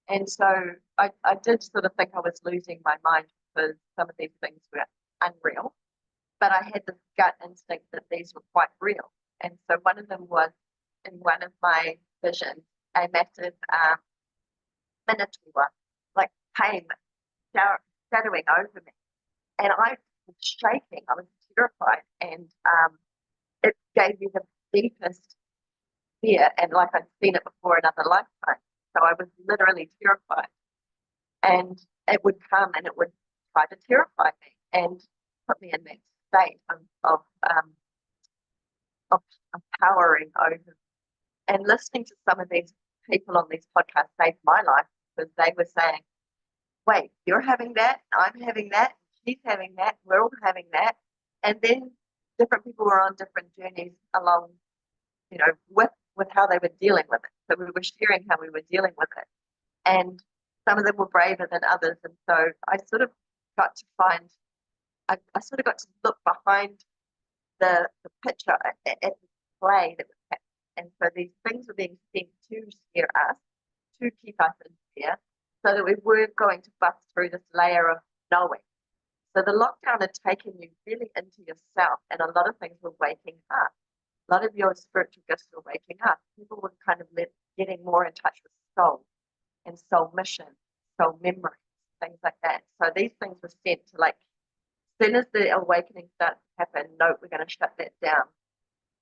And so I did sort of think I was losing my mind because some of these things were unreal, but I had this gut instinct that these were quite real. And so one of them was, in one of my visions, a massive minotaur, like came shadowing over me. And I was shaking, I was terrified, and it gave me the deepest fear, and like I'd seen it before in other lifetimes. So I was literally terrified. And it would come and it would try to terrify me and put me in that state of powering over. And listening to some of these people on these podcasts saved my life, because they were saying, wait, you're having that, I'm having that, she's having that, we're all having that. And then different people were on different journeys along, with how they were dealing with it. So we were sharing how we were dealing with it. And some of them were braver than others. And so I sort of got to find, I sort of got to look behind the picture at the play that was happening. And so these things were being sent to scare us, to keep us in fear. so that we weren't going to bust through this layer of knowing. So the lockdown had taken you really into yourself, and a lot of things were waking up. A lot of your spiritual gifts were waking up. People were kind of getting more in touch with soul and soul mission, soul memory, things like that. So these things were sent to, like, as soon as the awakening starts to happen, no, we're going to shut that down.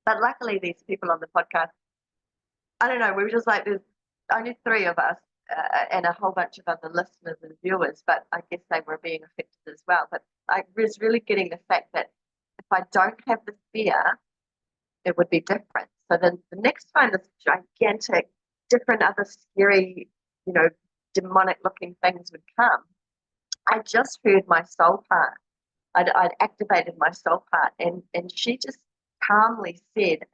But luckily, these people on the podcast, I don't know, we were just like, there's only 3 of us and a whole bunch of other listeners and viewers, but I guess they were being affected as well. But I was really getting the fact that if I don't have the fear, it would be different. So then the next time this gigantic, different other scary, demonic looking things would come, I just heard my soul part. I'd activated my soul part, and she just calmly said,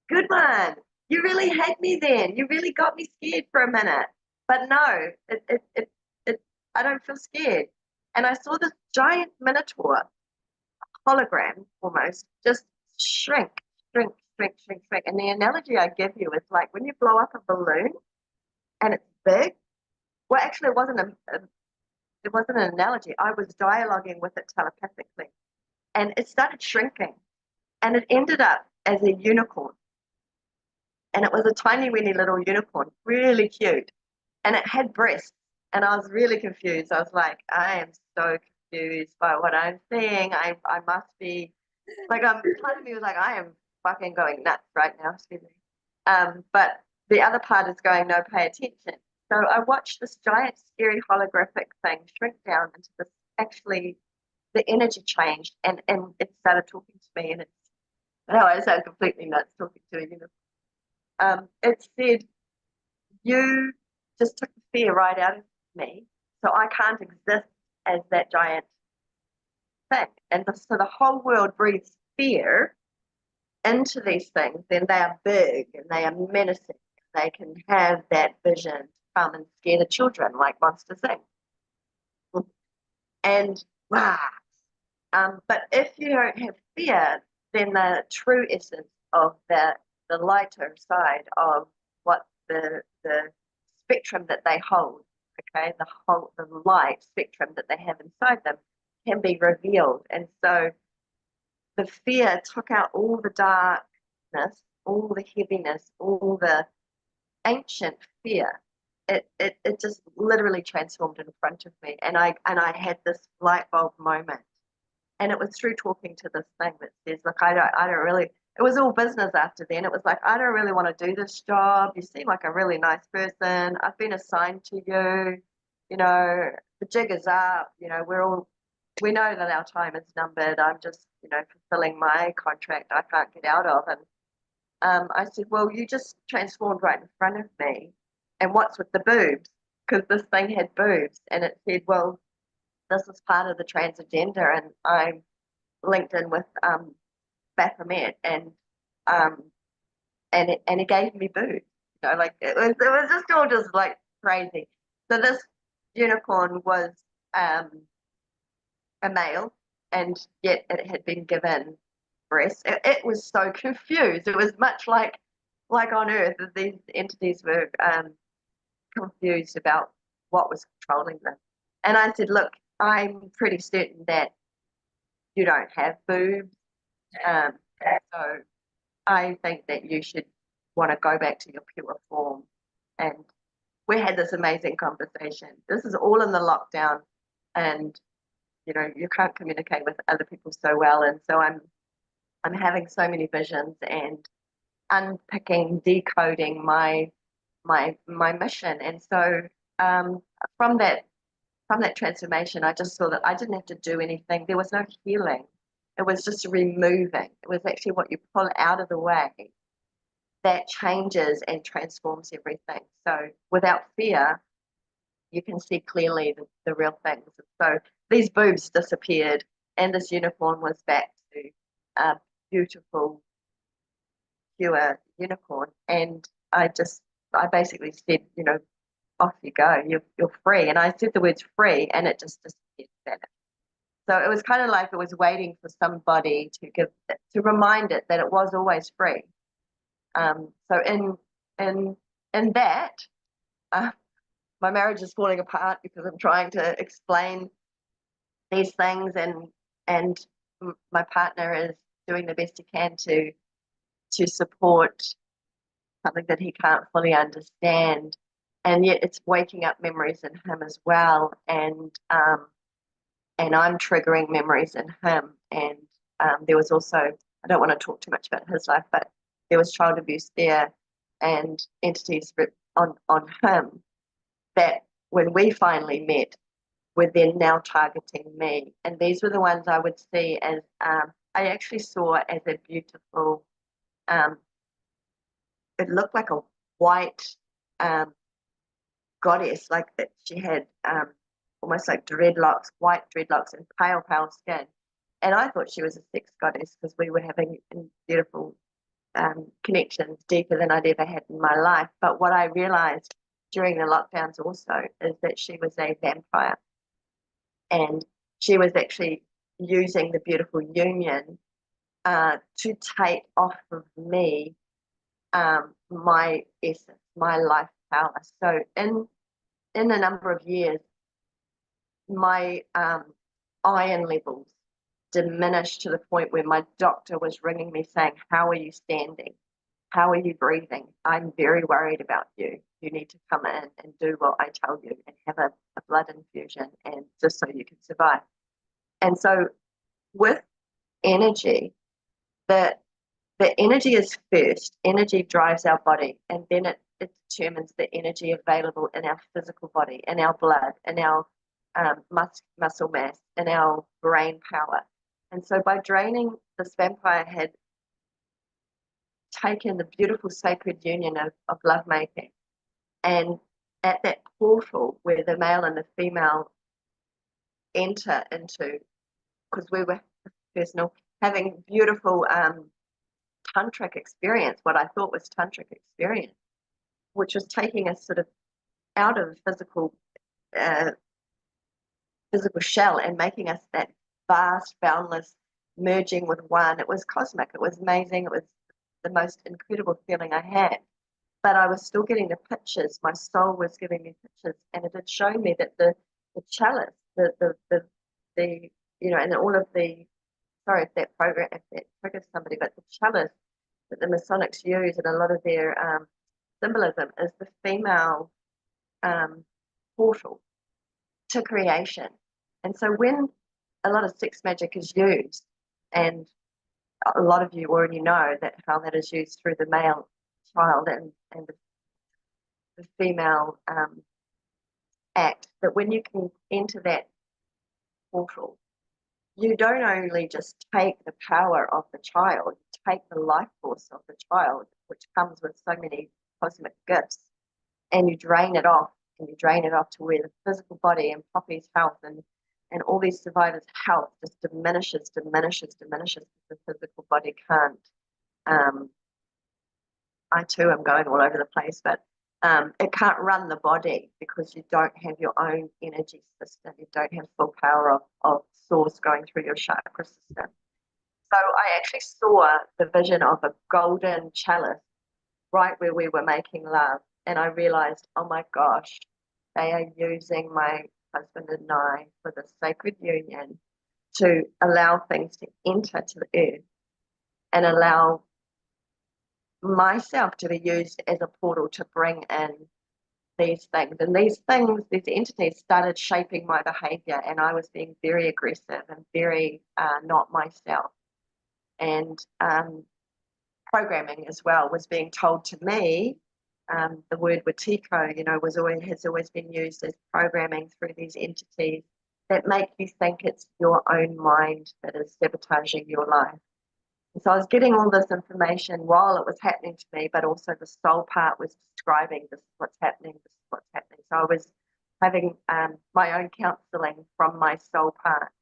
good one. You really had me then. You really got me scared for a minute. But no, I don't feel scared. And I saw this giant minotaur hologram almost just shrink. And the analogy I give you is like when you blow up a balloon and it's big. Well, actually, it wasn't an analogy. I was dialoguing with it telepathically, and it started shrinking, and it ended up as a unicorn. And it was a tiny, weeny little unicorn, really cute, and it had breasts. And I was really confused. I was like, I am so confused by what I'm seeing. I must be like, part of me was like, I am fucking going nuts right now. Excuse me. But the other part is going, no, pay attention. So I watched this giant, scary holographic thing shrink down into this. Actually, the energy changed, and it started talking to me, and it's, I sound completely nuts talking to a unicorn. It said, you just took the fear right out of me, so I can't exist as that giant thing. And so the whole world breathes fear into these things, then they are big and they are menacing. They can have that vision to come and scare the children like Monsters Inc. And wow. But if you don't have fear, then the true essence of the lighter side of what the spectrum that they hold, okay, the light spectrum that they have inside them can be revealed. And so the fear took out all the darkness, all the heaviness, all the ancient fear. It just literally transformed in front of me, and I had this light bulb moment. And it was through talking to this thing that says, look, I don't really, it was all business after then. It was like, I don't really want to do this job. You seem like a really nice person. I've been assigned to you. The jig is up. We know that our time is numbered. I'm just, fulfilling my contract I can't get out of. And I said, well, you just transformed right in front of me. And what's with the boobs? Because this thing had boobs. And it said, well, this is part of the trans agenda. And I'm linked in with Baphomet, and it gave me boobs. Like it was just all just like crazy. So this unicorn was a male, and yet it had been given breasts. It was so confused. It was much like on Earth, these entities were confused about what was controlling them. And I said, look, I'm pretty certain that you don't have boobs. So I think that you should want to go back to your pure form. And we had this amazing conversation. This is all in the lockdown, and you can't communicate with other people so well. And so I'm having so many visions and unpicking, decoding my mission. And so from that transformation, I just saw that I didn't have to do anything. There was no healing. It was just removing. It was actually what you pull out of the way that changes and transforms everything. So without fear, you can see clearly the real things. So these boobs disappeared, and this unicorn was back to a beautiful, pure unicorn. And I basically said, off you go. You're free. And I said the words free, and it just disappeared. So it was kind of like it was waiting for somebody to remind it that it was always free. So in that, my marriage is falling apart because I'm trying to explain these things, and my partner is doing the best he can to support something that he can't fully understand, and yet it's waking up memories in him as well, and I'm triggering memories in him. And there was also, I don't want to talk too much about his life, but there was child abuse there and entities on him that when we finally met were then now targeting me. And these were the ones I would see as, I actually saw as a beautiful, it looked like a white goddess, like that she had almost like dreadlocks, white dreadlocks and pale, pale skin. And I thought she was a sex goddess because we were having beautiful connections, deeper than I'd ever had in my life. But what I realized during the lockdowns also is that she was a vampire. And she was actually using the beautiful union to take off of me my essence, my life power. So in a number of years, my iron levels diminished to the point where my doctor was ringing me saying, "How are you standing? How are you breathing? I'm very worried about you. You need to come in and do what I tell you and have a blood infusion, and just so you can survive." And so with energy, the energy is first. Energy drives our body, and then it determines the energy available in our physical body, in our blood, in our muscle mass, in our brain power. And so by draining, this vampire had taken the beautiful sacred union of lovemaking, and at that portal where the male and the female enter into, because we were personal, having beautiful tantric experience, what I thought was tantric experience, which was taking us sort of out of physical shell and making us that vast, boundless merging with one. It was cosmic. It was amazing. It was the most incredible feeling I had. But I was still getting the pictures. My soul was giving me pictures, and it had shown me that the chalice, the you know, and all of the, sorry if that program, if that triggers somebody, but the chalice that the Masonics use and a lot of their symbolism is the female portal to creation. And so when a lot of sex magic is used, and a lot of you already know that how that is used through the male child and the female act, that when you can enter that portal, you don't only just take the power of the child, you take the life force of the child, which comes with so many cosmic gifts, and you drain it off, and you drain it off to where the physical body and Poppy's health and all these survivors' health just diminishes, because the physical body can't. I too am going all over the place, but it can't run the body because you don't have your own energy system. You don't have full power of source going through your chakra system. So I actually saw the vision of a golden chalice right where we were making love. And I realized, oh my gosh, they are using my husband and I for the sacred union to allow things to enter to the earth and allow myself to be used as a portal to bring in these things. And these entities started shaping my behavior, and I was being very aggressive and very not myself. And programming as well was being told to me. The word watiko, has always been used as programming through these entities that make you think it's your own mind that is sabotaging your life. And so I was getting all this information while it was happening to me, but also the soul part was describing this is what's happening, this is what's happening. So I was having my own counseling from my soul part.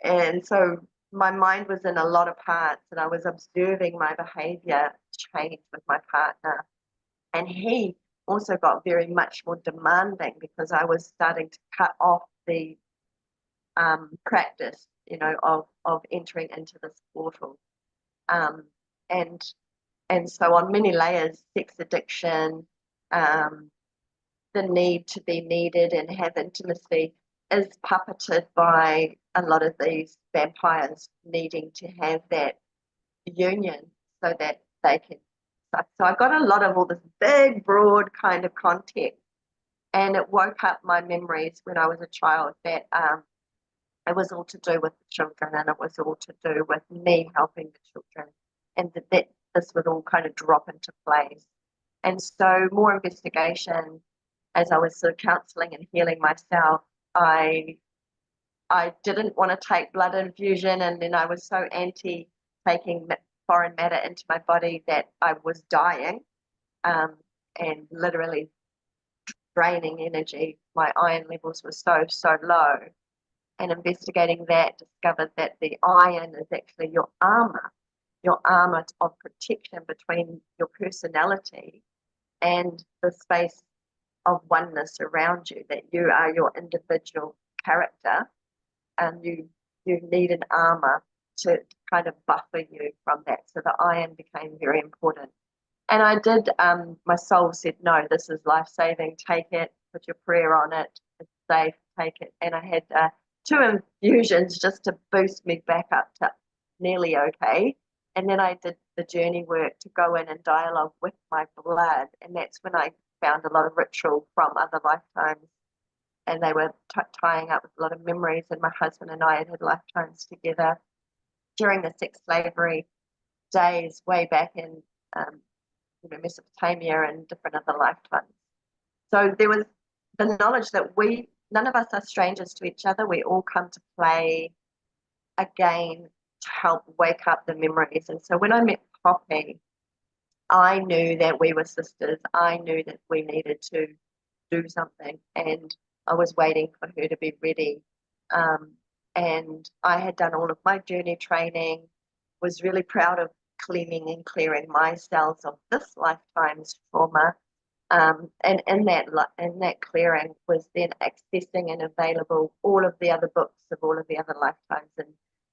And so my mind was in a lot of parts, and I was observing my behavior change with my partner. And he also got very much more demanding because I was starting to cut off the practice, of entering into this portal. And so on many layers, sex addiction, the need to be needed and have intimacy is puppeted by a lot of these vampires needing to have that union so that they can. So I got a lot of all this big, broad kind of context, and it woke up my memories when I was a child that it was all to do with the children, and it was all to do with me helping the children, and that this would all kind of drop into place. And so more investigation as I was sort of counselling and healing myself, I didn't want to take blood infusion, and then I was so anti taking foreign matter into my body that I was dying and literally draining energy. My iron levels were so low. And investigating that, discovered that the iron is actually your armor of protection between your personality and the space of oneness around you, that you are your individual character, and you need an armor to kind of buffer you from that. So the iron became very important. And I did, my soul said, no, this is life-saving, take it, put your prayer on it, it's safe, take it. And I had 2 infusions just to boost me back up to nearly okay. And then I did the journey work to go in and dialogue with my blood. And that's when I found a lot of ritual from other lifetimes. And they were tying up with a lot of memories. And my husband and I had lifetimes together during the sex slavery days way back in Mesopotamia and different other lifetimes. So there was the knowledge that none of us are strangers to each other. We all come to play again to help wake up the memories. And so when I met Poppy, I knew that we were sisters. I knew that we needed to do something, and I was waiting for her to be ready. And I had done all of my journey training, was really proud of cleaning and clearing my cells of this lifetime's trauma. And in that clearing was then accessing and available all of the other books of all of the other lifetimes,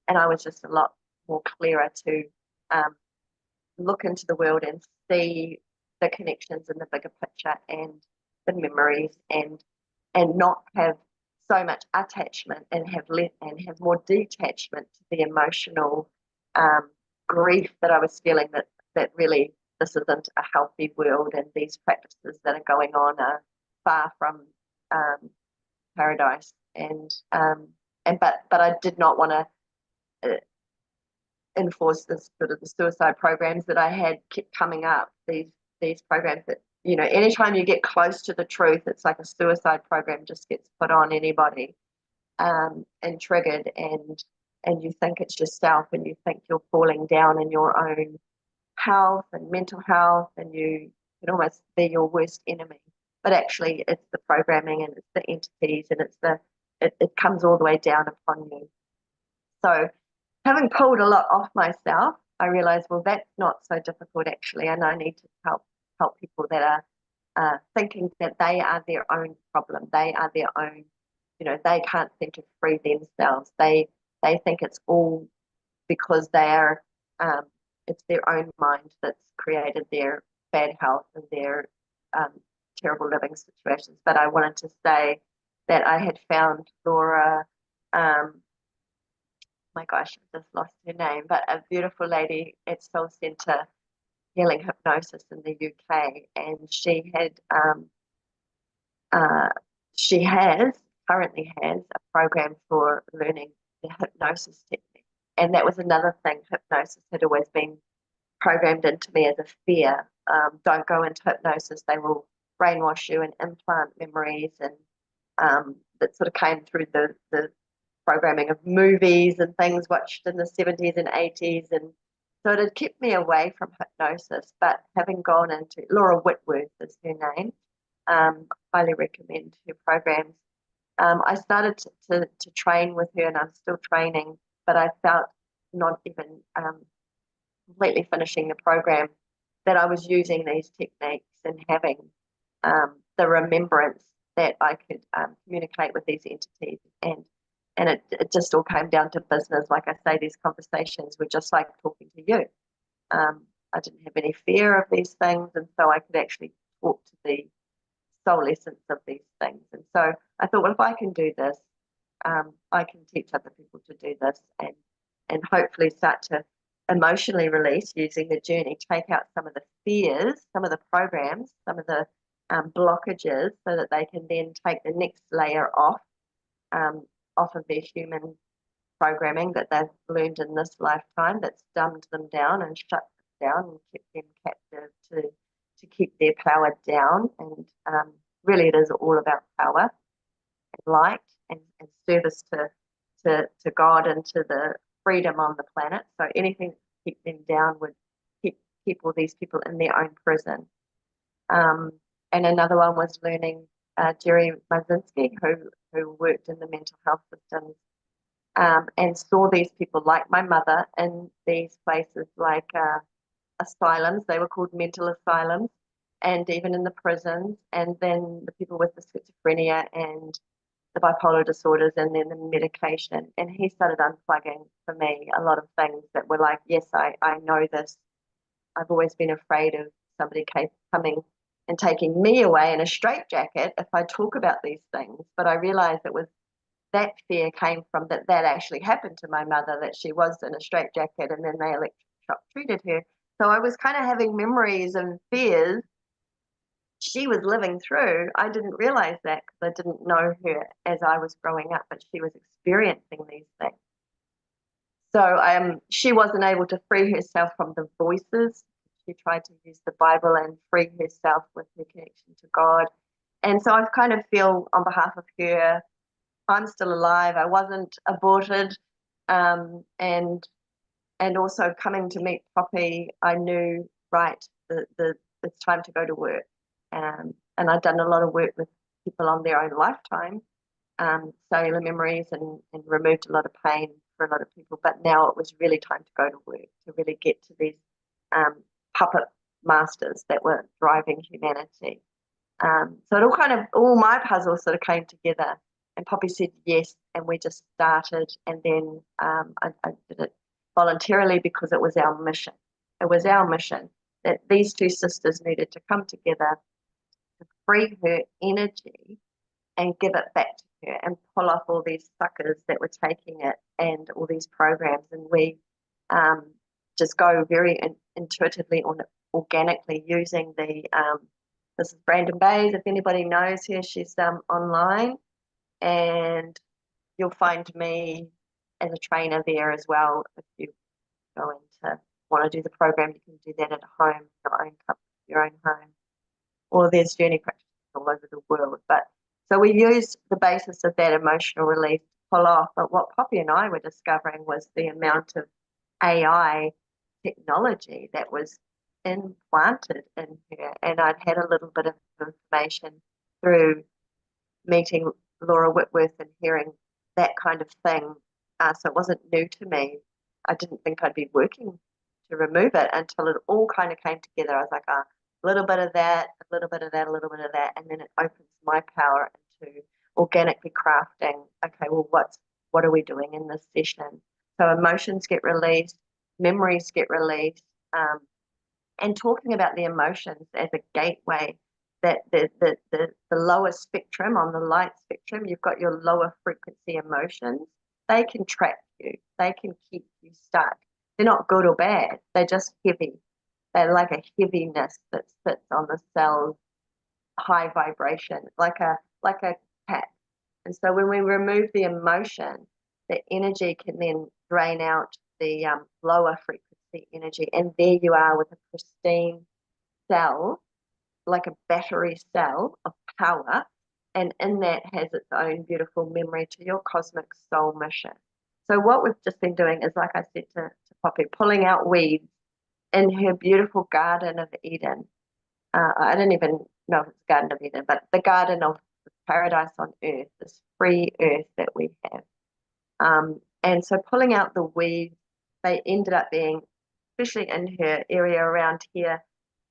and I was just a lot more clearer to look into the world and see the connections in the bigger picture and the memories, and not have so much attachment, and have more detachment to the emotional grief that I was feeling, that really this isn't a healthy world, and these practices that are going on are far from paradise. But I did not want to enforce this sort of the suicide programs that I had kept coming up. These programs that, anytime you get close to the truth, it's like a suicide program just gets put on anybody and triggered, and you think it's yourself, and you think you're falling down in your own health and mental health, and you can almost be your worst enemy. But actually it's the programming, and it's the entities, and it comes all the way down upon you. So having pulled a lot off myself, I realized, well, that's not so difficult actually, and I need to help people that are thinking that they are their own problem, they are their own, they can't seem to free themselves. They think it's all because they are it's their own mind that's created their bad health and their terrible living situations. But I wanted to say that I had found Laura, my gosh, I just lost her name, but a beautiful lady at Soul Centre Healing Hypnosis in the UK, and she currently has a program for learning the hypnosis technique. And that was another thing. Hypnosis had always been programmed into me as a fear. Don't go into hypnosis, they will brainwash you and implant memories, and that sort of came through the programming of movies and things watched in the 70s and 80s, and so it had kept me away from hypnosis. But having gone into, Laura Whitworth is her name, highly recommend her programs. I started to train with her, and I'm still training, but I felt not even completely finishing the program that I was using these techniques and having the remembrance that I could communicate with these entities, and it just all came down to business. Like I say, these conversations were just like talking to you. I didn't have any fear of these things, and so I could actually talk to the soul essence of these things. And so I thought, well, if I can do this, I can teach other people to do this, and hopefully start to emotionally release using the journey, take out some of the fears, some of the programs, some of the blockages, so that they can then take the next layer off of their human programming that they've learned in this lifetime, that's dumbed them down and shut them down and kept them captive to keep their power down. And really it is all about power and light and service to God and to the freedom on the planet. So anything to keep them down would keep all these people in their own prison. And another one was learning Jerry Mazinski, who worked in the mental health systems, and saw these people like my mother in these places like asylums. They were called mental asylums, and even in the prisons, and then the people with the schizophrenia and the bipolar disorders, and then the medication. And he started unplugging for me a lot of things that were like, yes, I know this. I've always been afraid of somebody coming and taking me away in a straitjacket if I talk about these things. But I realized it was that fear came from that actually happened to my mother, that she was in a straitjacket and then they electric treated her. So I was kind of having memories and fears she was living through. I didn't realize that because I didn't know her as I was growing up, but she was experiencing these things. So she wasn't able to free herself from the voices. She tried to use the Bible and free herself with her connection to God. And so I kind of feel on behalf of her, I'm still alive. I wasn't aborted. And also coming to meet Poppy, I knew, right, it's time to go to work. And I'd done a lot of work with people on their own lifetime, cellular memories, and removed a lot of pain for a lot of people. But now it was really time to go to work, to really get to these puppet masters that were driving humanity. So all my puzzles sort of came together, and Poppy said yes, and we just started. And then I did it voluntarily because it was our mission. It was our mission that these two sisters needed to come together to free her energy and give it back to her and pull off all these suckers that were taking it and all these programs. And we just go very intuitively, organically, using the this is Brandon Bays. If anybody knows her, she's online, and you'll find me as a trainer there as well. If you go into want to do the program, you can do that at home, your own home. Or there's journey practices all over the world. But so we used the basis of that emotional release to pull off. But what Poppy and I were discovering was the amount of AI technology that was implanted in her. And I'd had a little bit of information through meeting Laura Whitworth and hearing that kind of thing. So it wasn't new to me. I didn't think I'd be working to remove it until it all kind of came together. I was like, a little bit of that, a little bit of that, a little bit of that, and then it opens my power into organically crafting, okay, well, what are we doing in this session? So emotions get released, memories get released, and talking about the emotions as a gateway, that the lower spectrum, on the light spectrum, you've got your lower frequency emotions. They can trap you. They can keep you stuck. They're not good or bad. They're just heavy. They're like a heaviness that sits on the cell's high vibration, like a tap. And so when we remove the emotion, the energy can then drain out the lower frequency energy, and there you are with a pristine cell, like a battery cell of power, and in that has its own beautiful memory to your cosmic soul mission. So what we've just been doing is, like I said to Poppy, pulling out weeds in her beautiful Garden of Eden. I don't even know if it's Garden of Eden, but the garden of paradise on earth, this free earth that we have. And so pulling out the weeds, they ended up being, especially in her area around here,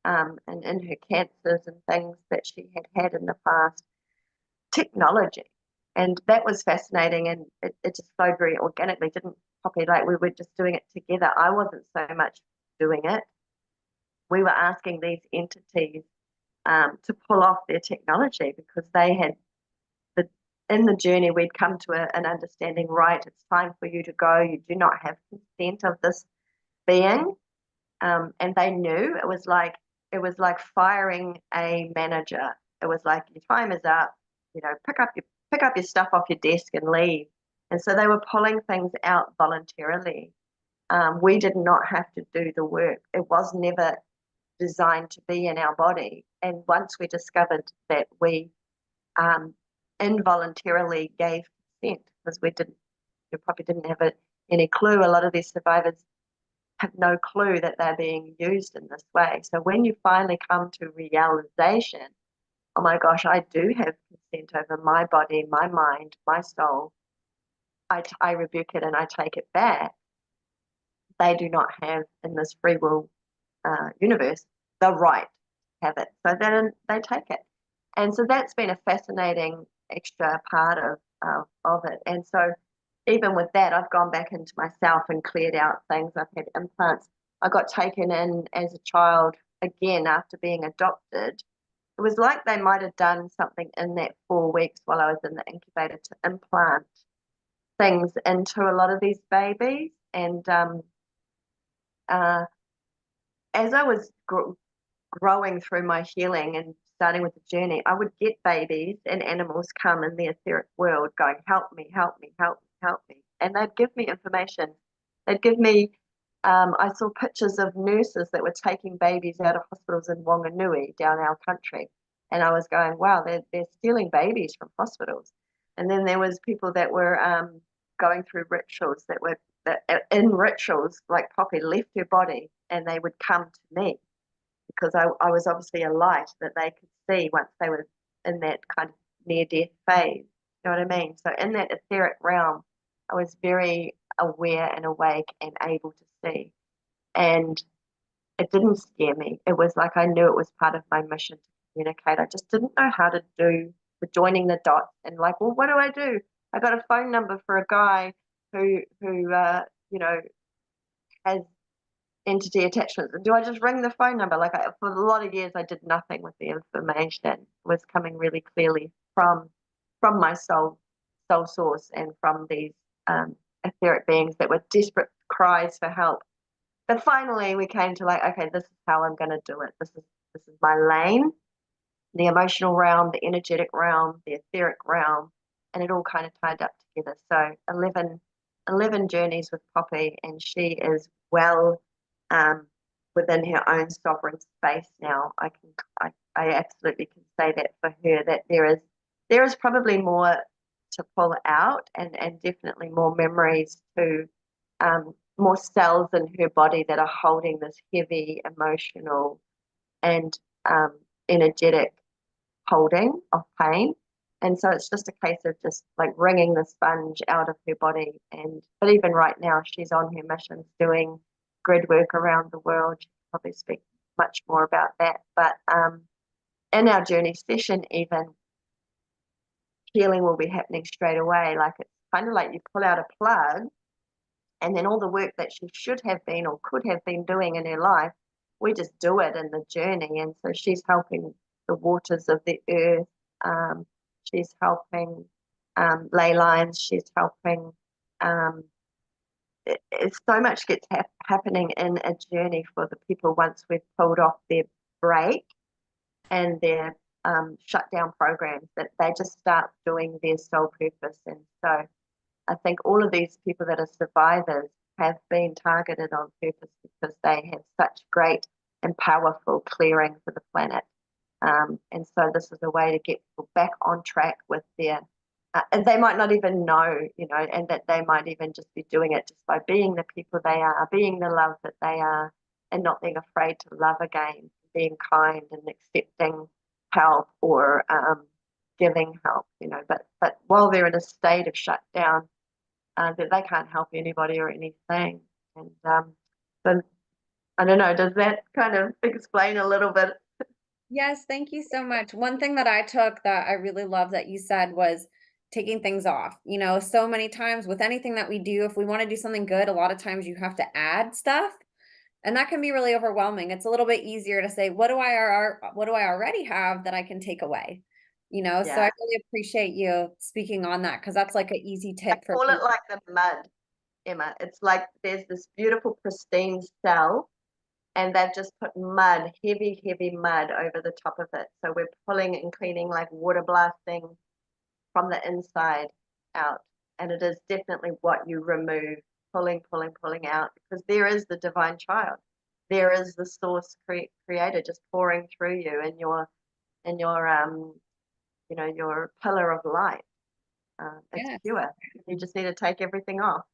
and in her cancers and things that she had in the past, technology. And that was fascinating, and it just flowed very organically, didn't Poppy? Like we were just doing it together. I wasn't so much doing it. We were asking these entities to pull off their technology, because they had in the journey we'd come to an understanding, right, it's time for you to go, you do not have consent of this being. And they knew it was like firing a manager. It was like, your time is up, pick up your stuff off your desk and leave. And so they were pulling things out voluntarily. We did not have to do the work. It was never designed to be in our body. And once we discovered that we involuntarily gave consent, because we probably didn't have any clue. A lot of these survivors have no clue that they're being used in this way. So when you finally come to realization, oh my gosh, I do have consent over my body, my mind, my soul, I rebuke it and I take it back. They do not have, in this free will universe, the right to have it. So then they take it. And so that's been a fascinating extra part of it. And so even with that, I've gone back into myself and cleared out things. I've had implants. I got taken in as a child again after being adopted. It was like they might have done something in that 4 weeks while I was in the incubator to implant things into a lot of these babies. And as I was growing through my healing and starting with the journey, I would get babies and animals come in the etheric world going, help me, help me, help me, help me. And they'd give me information. They'd give me, I saw pictures of nurses that were taking babies out of hospitals in Wanganui down our country. And I was going, wow, they're stealing babies from hospitals. And then there was people that were going through rituals in rituals, like Poppy left her body and they would come to me, because I was obviously a light that they could see once they were in that kind of near-death phase. You know what I mean? So in that etheric realm, I was very aware and awake and able to see. And it didn't scare me. It was like I knew it was part of my mission to communicate. I just didn't know how to do the joining the dots and like, well, what do I do? I got a phone number for a guy who has entity attachments. And do I just ring the phone number? Like for a lot of years, I did nothing with the information. It was coming really clearly from my soul source and from these etheric beings that were desperate cries for help. But finally, we came to like, okay, this is how I'm going to do it. This is my lane, the emotional realm, the energetic realm, the etheric realm, and it all kind of tied up together. So 11 journeys with Poppy, and she is well within her own sovereign space now. I absolutely can say that for her, that there is probably more to pull out, and definitely more memories to more cells in her body that are holding this heavy emotional and energetic holding of pain. And so it's just a case of just like wringing the sponge out of her body. But even right now, she's on her missions doing grid work around the world. She can probably speak much more about that. But in our journey session, even, healing will be happening straight away. Like it's kind of like you pull out a plug, and then all the work that she should have been or could have been doing in her life, we just do it in the journey. And so she's helping the waters of the earth. She's helping ley lines. She's helping. So much gets happening in a journey for the people once we've pulled off their break and their shutdown programs, that they just start doing their soul purpose. And so I think all of these people that are survivors have been targeted on purpose because they have such great and powerful clearing for the planet. And so this is a way to get people back on track with their, and they might not even know, and that they might even just be doing it just by being the people they are, being the love that they are, and not being afraid to love again, being kind and accepting help or giving help, but while they're in a state of shutdown, that they can't help anybody or anything. And so I don't know, does that kind of explain a little bit? Yes, thank you so much. One thing that I took that I really love that you said was taking things off. So many times with anything that we do, if we want to do something good, a lot of times you have to add stuff. And that can be really overwhelming. It's a little bit easier to say, what do I already have that I can take away? So I Yeah. really appreciate you speaking on that, because that's like an easy I tip for call it people. like the mud, Emma. It's like there's this beautiful pristine cell, and they've just put mud, heavy, heavy mud over the top of it. So we're pulling and cleaning, like water blasting from the inside out. And it is definitely what you remove, pulling, pulling, pulling out, because there is the divine child. There is the source creator just pouring through you in your your pillar of light. It's Yes. pure. You just need to take everything off.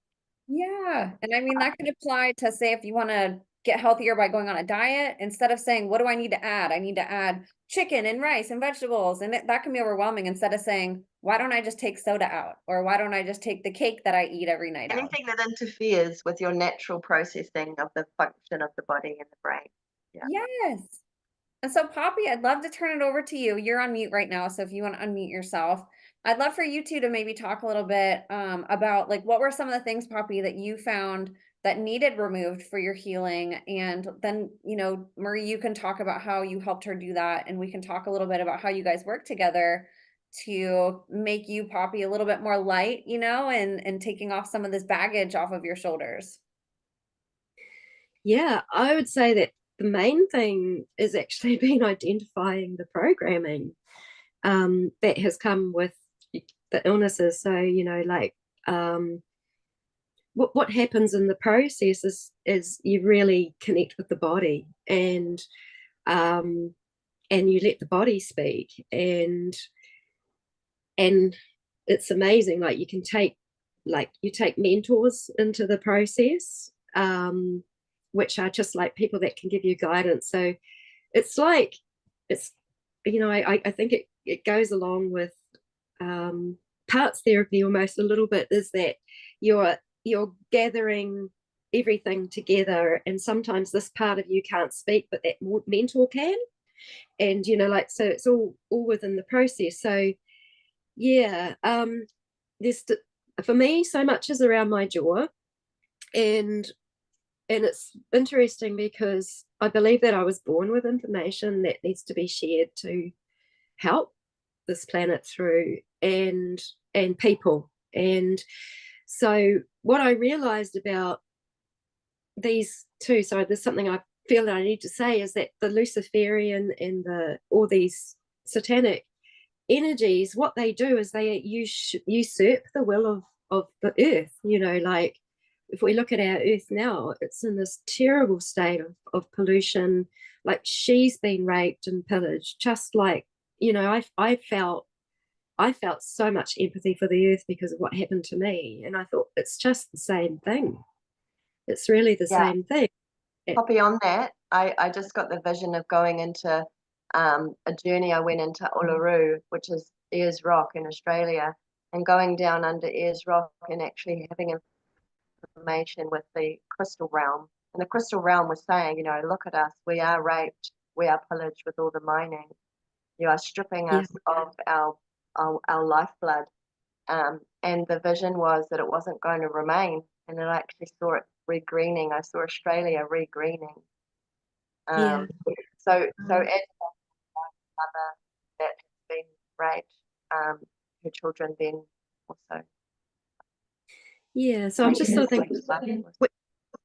Yeah. And I mean, that could apply to, say, if you want to get healthier by going on a diet, instead of saying, what do I need to add? I need to add chicken and rice and vegetables. And that can be overwhelming, instead of saying, why don't I just take soda out? Or why don't I just take the cake that I eat every night out? Anything that interferes with your natural processing of the function of the body and the brain. Yeah. Yes. And so, Poppy, I'd love to turn it over to you. You're on mute right now, so if you want to unmute yourself, I'd love for you two to maybe talk a little bit about, like, what were some of the things, Poppy, that you found that needed removed for your healing, and then, Marie, you can talk about how you helped her do that, and we can talk a little bit about how you guys work together to make you, Poppy, a little bit more light, and taking off some of this baggage off of your shoulders. Yeah, I would say that the main thing is actually been identifying the programming that has come with the illnesses. So, like what happens in the process is you really connect with the body, and you let the body speak, and it's amazing. Like, you take mentors into the process, which are just like people that can give you guidance. So it's like, I think it goes along with parts therapy almost a little bit, is that you're gathering everything together, and sometimes this part of you can't speak, but that mentor can, and so it's all within the process. So yeah, there's for me, so much is around my jaw, and it's interesting because I believe that I was born with information that needs to be shared to help this planet through, and people. And so what I realized about these two, so there's something I feel that I need to say, is that the Luciferian and all these satanic energies, what they do is they usurp the will of the earth. Like, if we look at our earth now, it's in this terrible state of pollution. Like, she's been raped and pillaged, just like, I felt so much empathy for the earth because of what happened to me. And I thought, it's just the same thing. It's really the same thing. Poppy, on that, I just got the vision of going into a journey. I went into Uluru, which is Ayers Rock in Australia, and going down under Ayers Rock and actually having information with the crystal realm. And the crystal realm was saying, look at us, we are raped, we are pillaged with all the mining. You are stripping us of our lifeblood. And the vision was that it wasn't going to remain. And then I actually saw it regreening. I saw Australia regreening. So as a mother that has been raped, her children then also. Yeah, so I'm just sort of thinking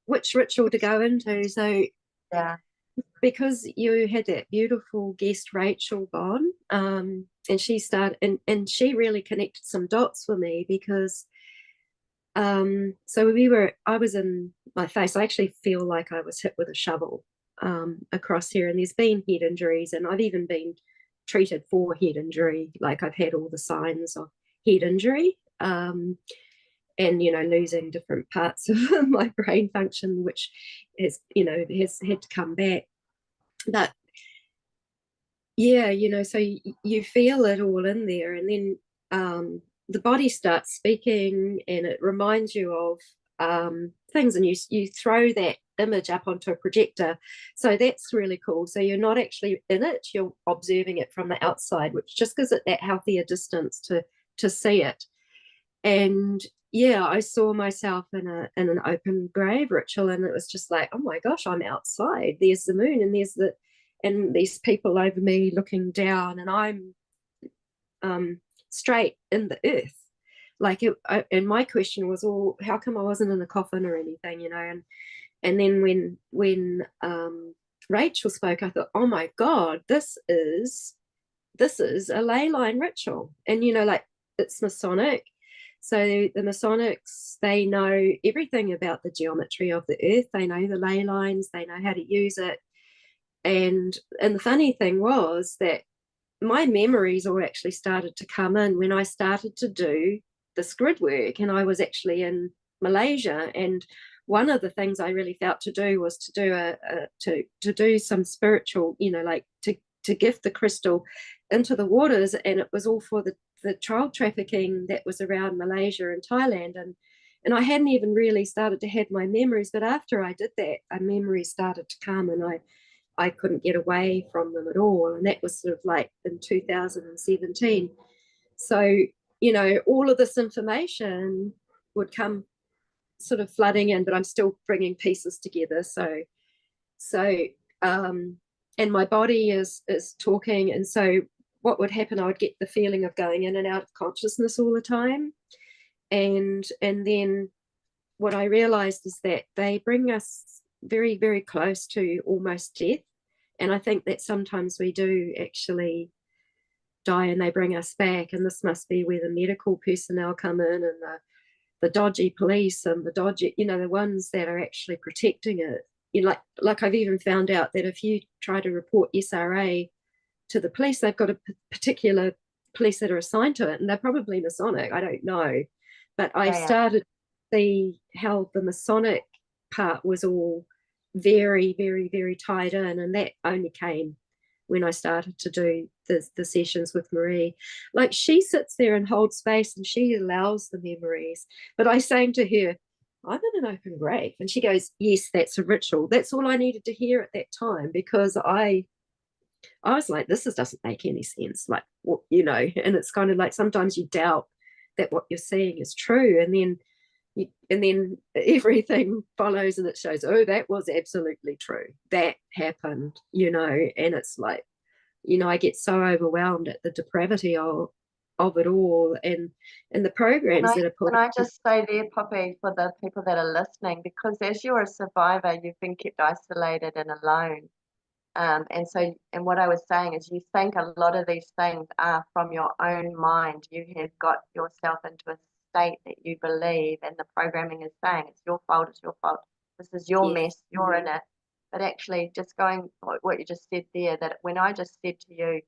which ritual to go into. So yeah, because you had that beautiful guest Rachel on, and she started, and she really connected some dots for me, because so I was in my face. I actually feel like I was hit with a shovel across here, and there's been head injuries, and I've even been treated for head injury. Like, I've had all the signs of head injury, and losing different parts of my brain function, which has had to come back. But yeah, so you feel it all in there, and then the body starts speaking, and it reminds you of things, and you throw that image up onto a projector. So that's really cool. So you're not actually in it, you're observing it from the outside, which just gives it that healthier distance to see it. And yeah, I saw myself in an open grave ritual, and it was just like, oh my gosh, I'm outside. There's the moon, and these people over me looking down, and I'm straight in the earth. Like and my question was, oh, how come I wasn't in a coffin or anything, you know? And then when Rachel spoke, I thought, oh my God, this is a ley line ritual, and you know, like, it's Masonic. So the Masonics, they know everything about the geometry of the earth. They know the ley lines. They know how to use it. And the funny thing was that my memories all actually started to come in when I started to do this grid work, and I was actually in Malaysia. And one of the things I really felt to do was to do to do some spiritual, you know, like to gift the crystal into the waters, and it was all for the child trafficking that was around Malaysia and Thailand. And I hadn't even really started to have my memories, but after I did that, a memory started to come, and I couldn't get away from them at all. And that was sort of like in 2017. So, you know, all of this information would come sort of flooding in, but I'm still bringing pieces together. And my body is talking. And so what would happen, I would get the feeling of going in and out of consciousness all the time. And then what I realized is that they bring us very, very close to almost death. And I think that sometimes we do actually die and they bring us back. And this must be where the medical personnel come in, and the dodgy police, and the dodgy, you know, the ones that are actually protecting it. You know, like I've even found out that if you try to report SRA to the police, they've got a particular police that are assigned to it, and they're probably Masonic, I don't know. But I started to see how the Masonic part was all very, very, very tied in, and that only came when I started to do the sessions with Marie. Like, she sits there and holds space and she allows the memories. But I saying to her, I'm in an open grave. And she goes, yes, that's a ritual. That's all I needed to hear at that time, because I was like, this doesn't make any sense. Like, you know, and it's kind of like sometimes you doubt that what you're seeing is true. And then everything follows and it shows, oh, that was absolutely true. That happened, you know. And it's like, you know, I get so overwhelmed at the depravity of it all, and the programs that are put. Can I just say there, Poppy, for the people that are listening, because as you're a survivor, you've been kept isolated and alone. And what I was saying is, you think a lot of these things are from your own mind. You have got yourself into a state that you believe, and the programming is saying it's your fault, this is your mess, you're in it. But actually, just going what you just said there, that when I just said to you,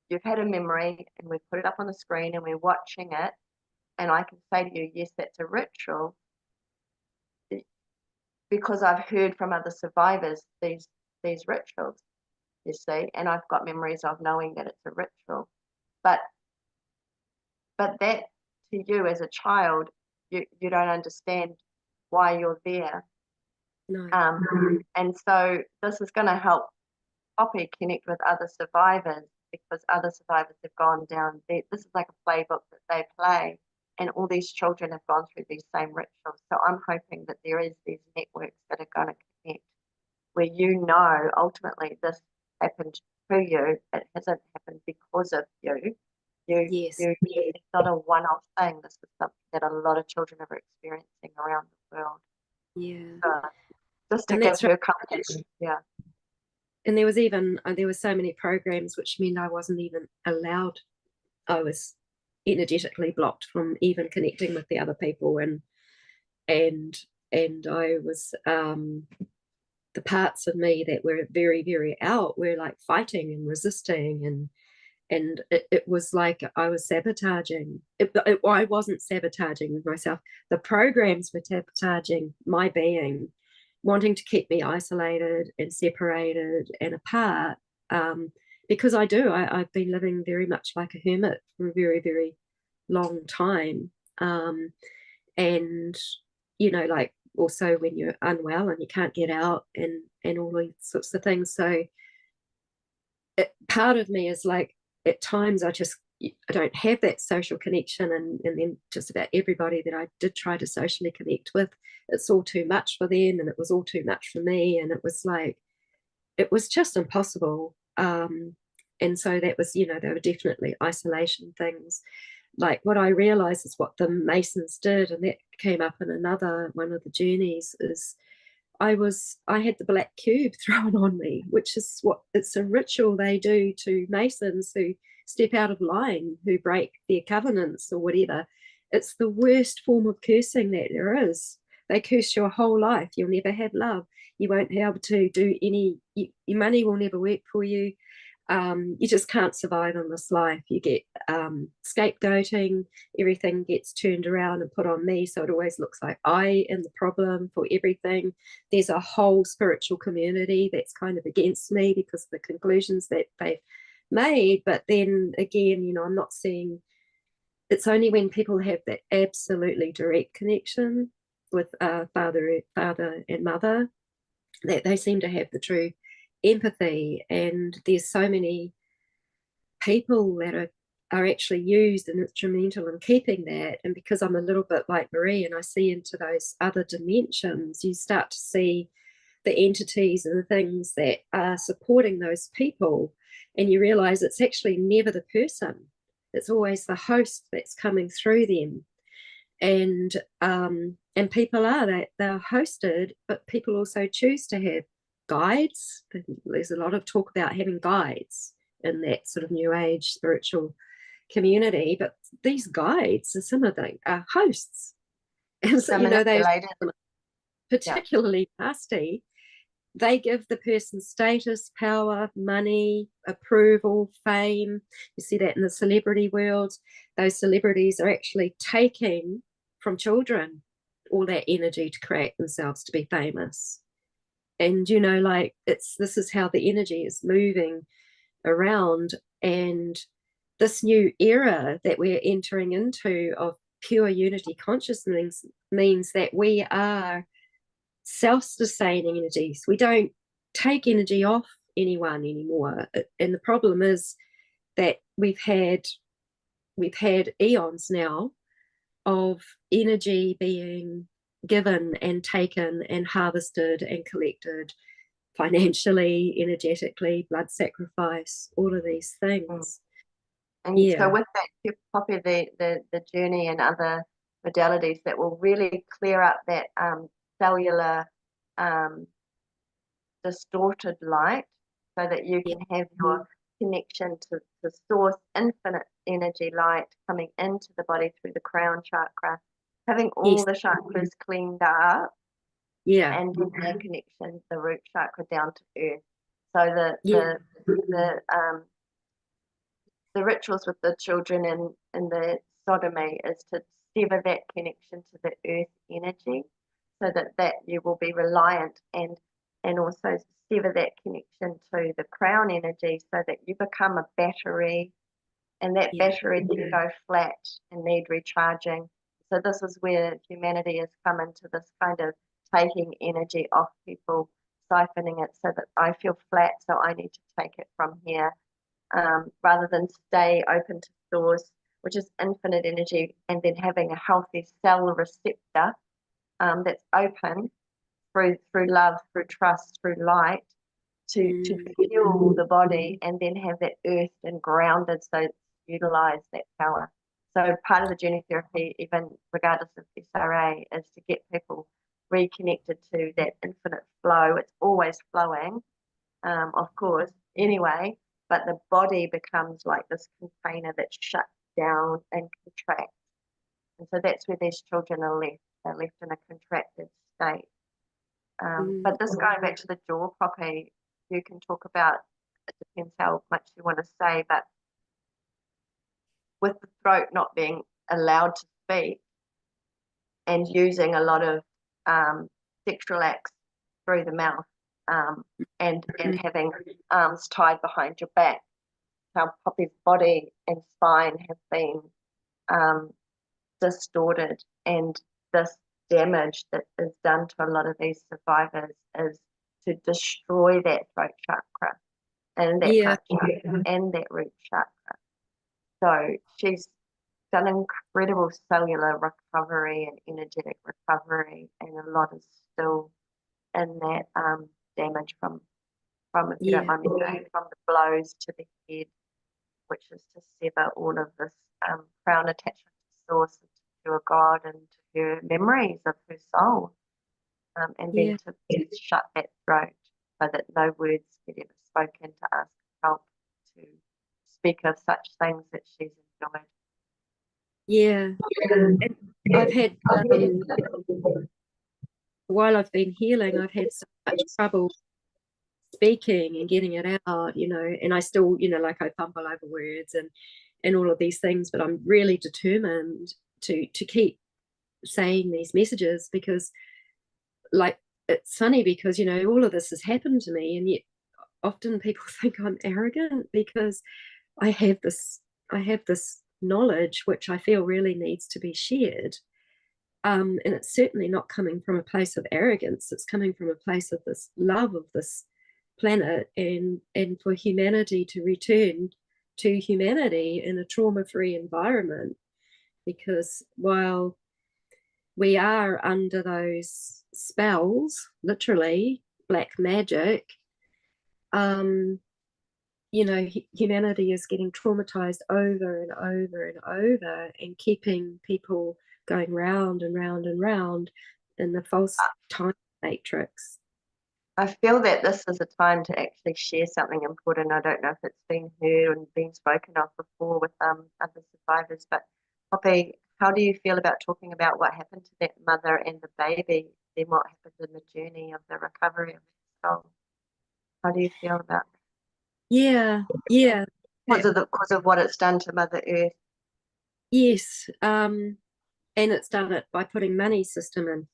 you've had a memory and we've put it up on the screen and we're watching it, and I can say to you, yes, that's a ritual, because I've heard from other survivors these rituals, you see, and I've got memories of knowing that it's a ritual. But that, to you as a child, you don't understand why you're there. No. And so this is going to help Poppy connect with other survivors, because other survivors have gone down there. This is like a playbook that they play, and all these children have gone through these same rituals. So I'm hoping that there is these networks that are going to connect, where you know ultimately this happened to you. It hasn't happened because of you. It's not a one-off thing. This is something that a lot of children are experiencing around the world. Yeah. So just to give her comfort. Yeah. And there was so many programs, which meant I wasn't even allowed. I was energetically blocked from even connecting with the other people, and I was the parts of me that were very, very out were like fighting and resisting, and it was like I was sabotaging. I wasn't sabotaging myself. The programs were sabotaging my being, wanting to keep me isolated and separated and apart, because I've been living very much like a hermit for a very, very long time, and you know, like, also when you're unwell and you can't get out and all these sorts of things. So part of me is like, at times I just, I don't have that social connection, and then just about everybody that I did try to socially connect with, it's all too much for them, and it was all too much for me, and it was like, it was just impossible. And so that was, you know, there were definitely isolation things. Like what I realized is what the Masons did, and that came up in another one of the journeys, is I had the black cube thrown on me, which is what, it's a ritual they do to Masons who step out of line, who break their covenants or whatever. It's the worst form of cursing that there is. They curse your whole life. You'll never have love. You won't be able to do your money will never work for you. You just can't survive in this life. You get scapegoating, everything gets turned around and put on me, so it always looks like I am the problem for everything. There's a whole spiritual community that's kind of against me because of the conclusions that they've made. But then again, you know, I'm not seeing, it's only when people have that absolutely direct connection with father and mother that they seem to have the true empathy. And there's so many people that are actually used and instrumental in keeping that. And because I'm a little bit like Marie and I see into those other dimensions, you start to see the entities and the things that are supporting those people, and you realize it's actually never the person, it's always the host that's coming through them. And people they're hosted, but people also choose to have guides. There's a lot of talk about having guides in that sort of new age spiritual community, but these guides are some of them are hosts, and so you know they particularly nasty. They give the person status, power, money, approval, fame. You see that in the celebrity world. Those celebrities are actually taking from children all that energy to create themselves to be famous. And, you know, like this is how the energy is moving around. And this new era that we're entering into of pure unity consciousness means that we are self-sustaining energies. We don't take energy off anyone anymore. And the problem is that we've had eons now of energy being given and taken and harvested and collected financially, energetically, blood sacrifice, all of these things. And so with that, you copy the journey and other modalities that will really clear up that cellular distorted light, so that you can have your connection to the source, infinite energy light coming into the body through the crown chakra, having all the chakras cleaned up, and then the connection, the root chakra down to earth. So the rituals with the children in the sodomy is to sever that connection to the earth energy, so that you will be reliant, and also sever that connection to the crown energy, so that you become a battery, and that battery can go flat and need recharging. So this is where humanity has come into this kind of taking energy off people, siphoning it so that I feel flat, so I need to take it from here. Rather than stay open to source, which is infinite energy, and then having a healthy cellular receptor that's open through love, through trust, through light, to fuel the body, and then have that earthed and grounded, so utilize that power. So part of the journey therapy, even regardless of SRA, is to get people reconnected to that infinite flow. It's always flowing, of course, anyway, but the body becomes like this container that shuts down and contracts. And so that's where these children are left. They're left in a contracted state. But this going back to the jaw properly, you can talk about, it depends how much you want to say, but with the throat not being allowed to speak and using a lot of sexual acts through the mouth, and having arms tied behind your back, how Poppy's body and spine have been distorted, and this damage that is done to a lot of these survivors is to destroy that throat chakra and that heart chakra and that root chakra. So she's done incredible cellular recovery and energetic recovery, and a lot is still in that damage from if you don't Yeah. mind me saying, from the blows to the head, which is to sever all of this crown attachment to source, to her God and to her memories of her soul, and then to shut that throat so that no words get ever spoken to us, help to speak of such things that she's enjoyed. Yeah. And I've had, while I've been healing, I've had so much trouble speaking and getting it out, you know, and I still, you know, like I fumble over words and all of these things, but I'm really determined to keep saying these messages, because like, it's funny because, you know, all of this has happened to me, and yet often people think I'm arrogant because I have this knowledge which I feel really needs to be shared. And it's certainly not coming from a place of arrogance. It's coming from a place of this love of this planet, and for humanity to return to humanity in a trauma-free environment. Because while we are under those spells, literally black magic, you know, humanity is getting traumatized over and over and over, and keeping people going round and round and round in the false time matrix. I feel that this is a time to actually share something important. I don't know if it's been heard and been spoken of before with other survivors, but Poppy, how do you feel about talking about what happened to that mother and the baby, then what happened in the journey of the recovery of their soul? How do you feel about that? Yeah. Because of what it's done to Mother Earth. Yes. And it's done it by putting money system in.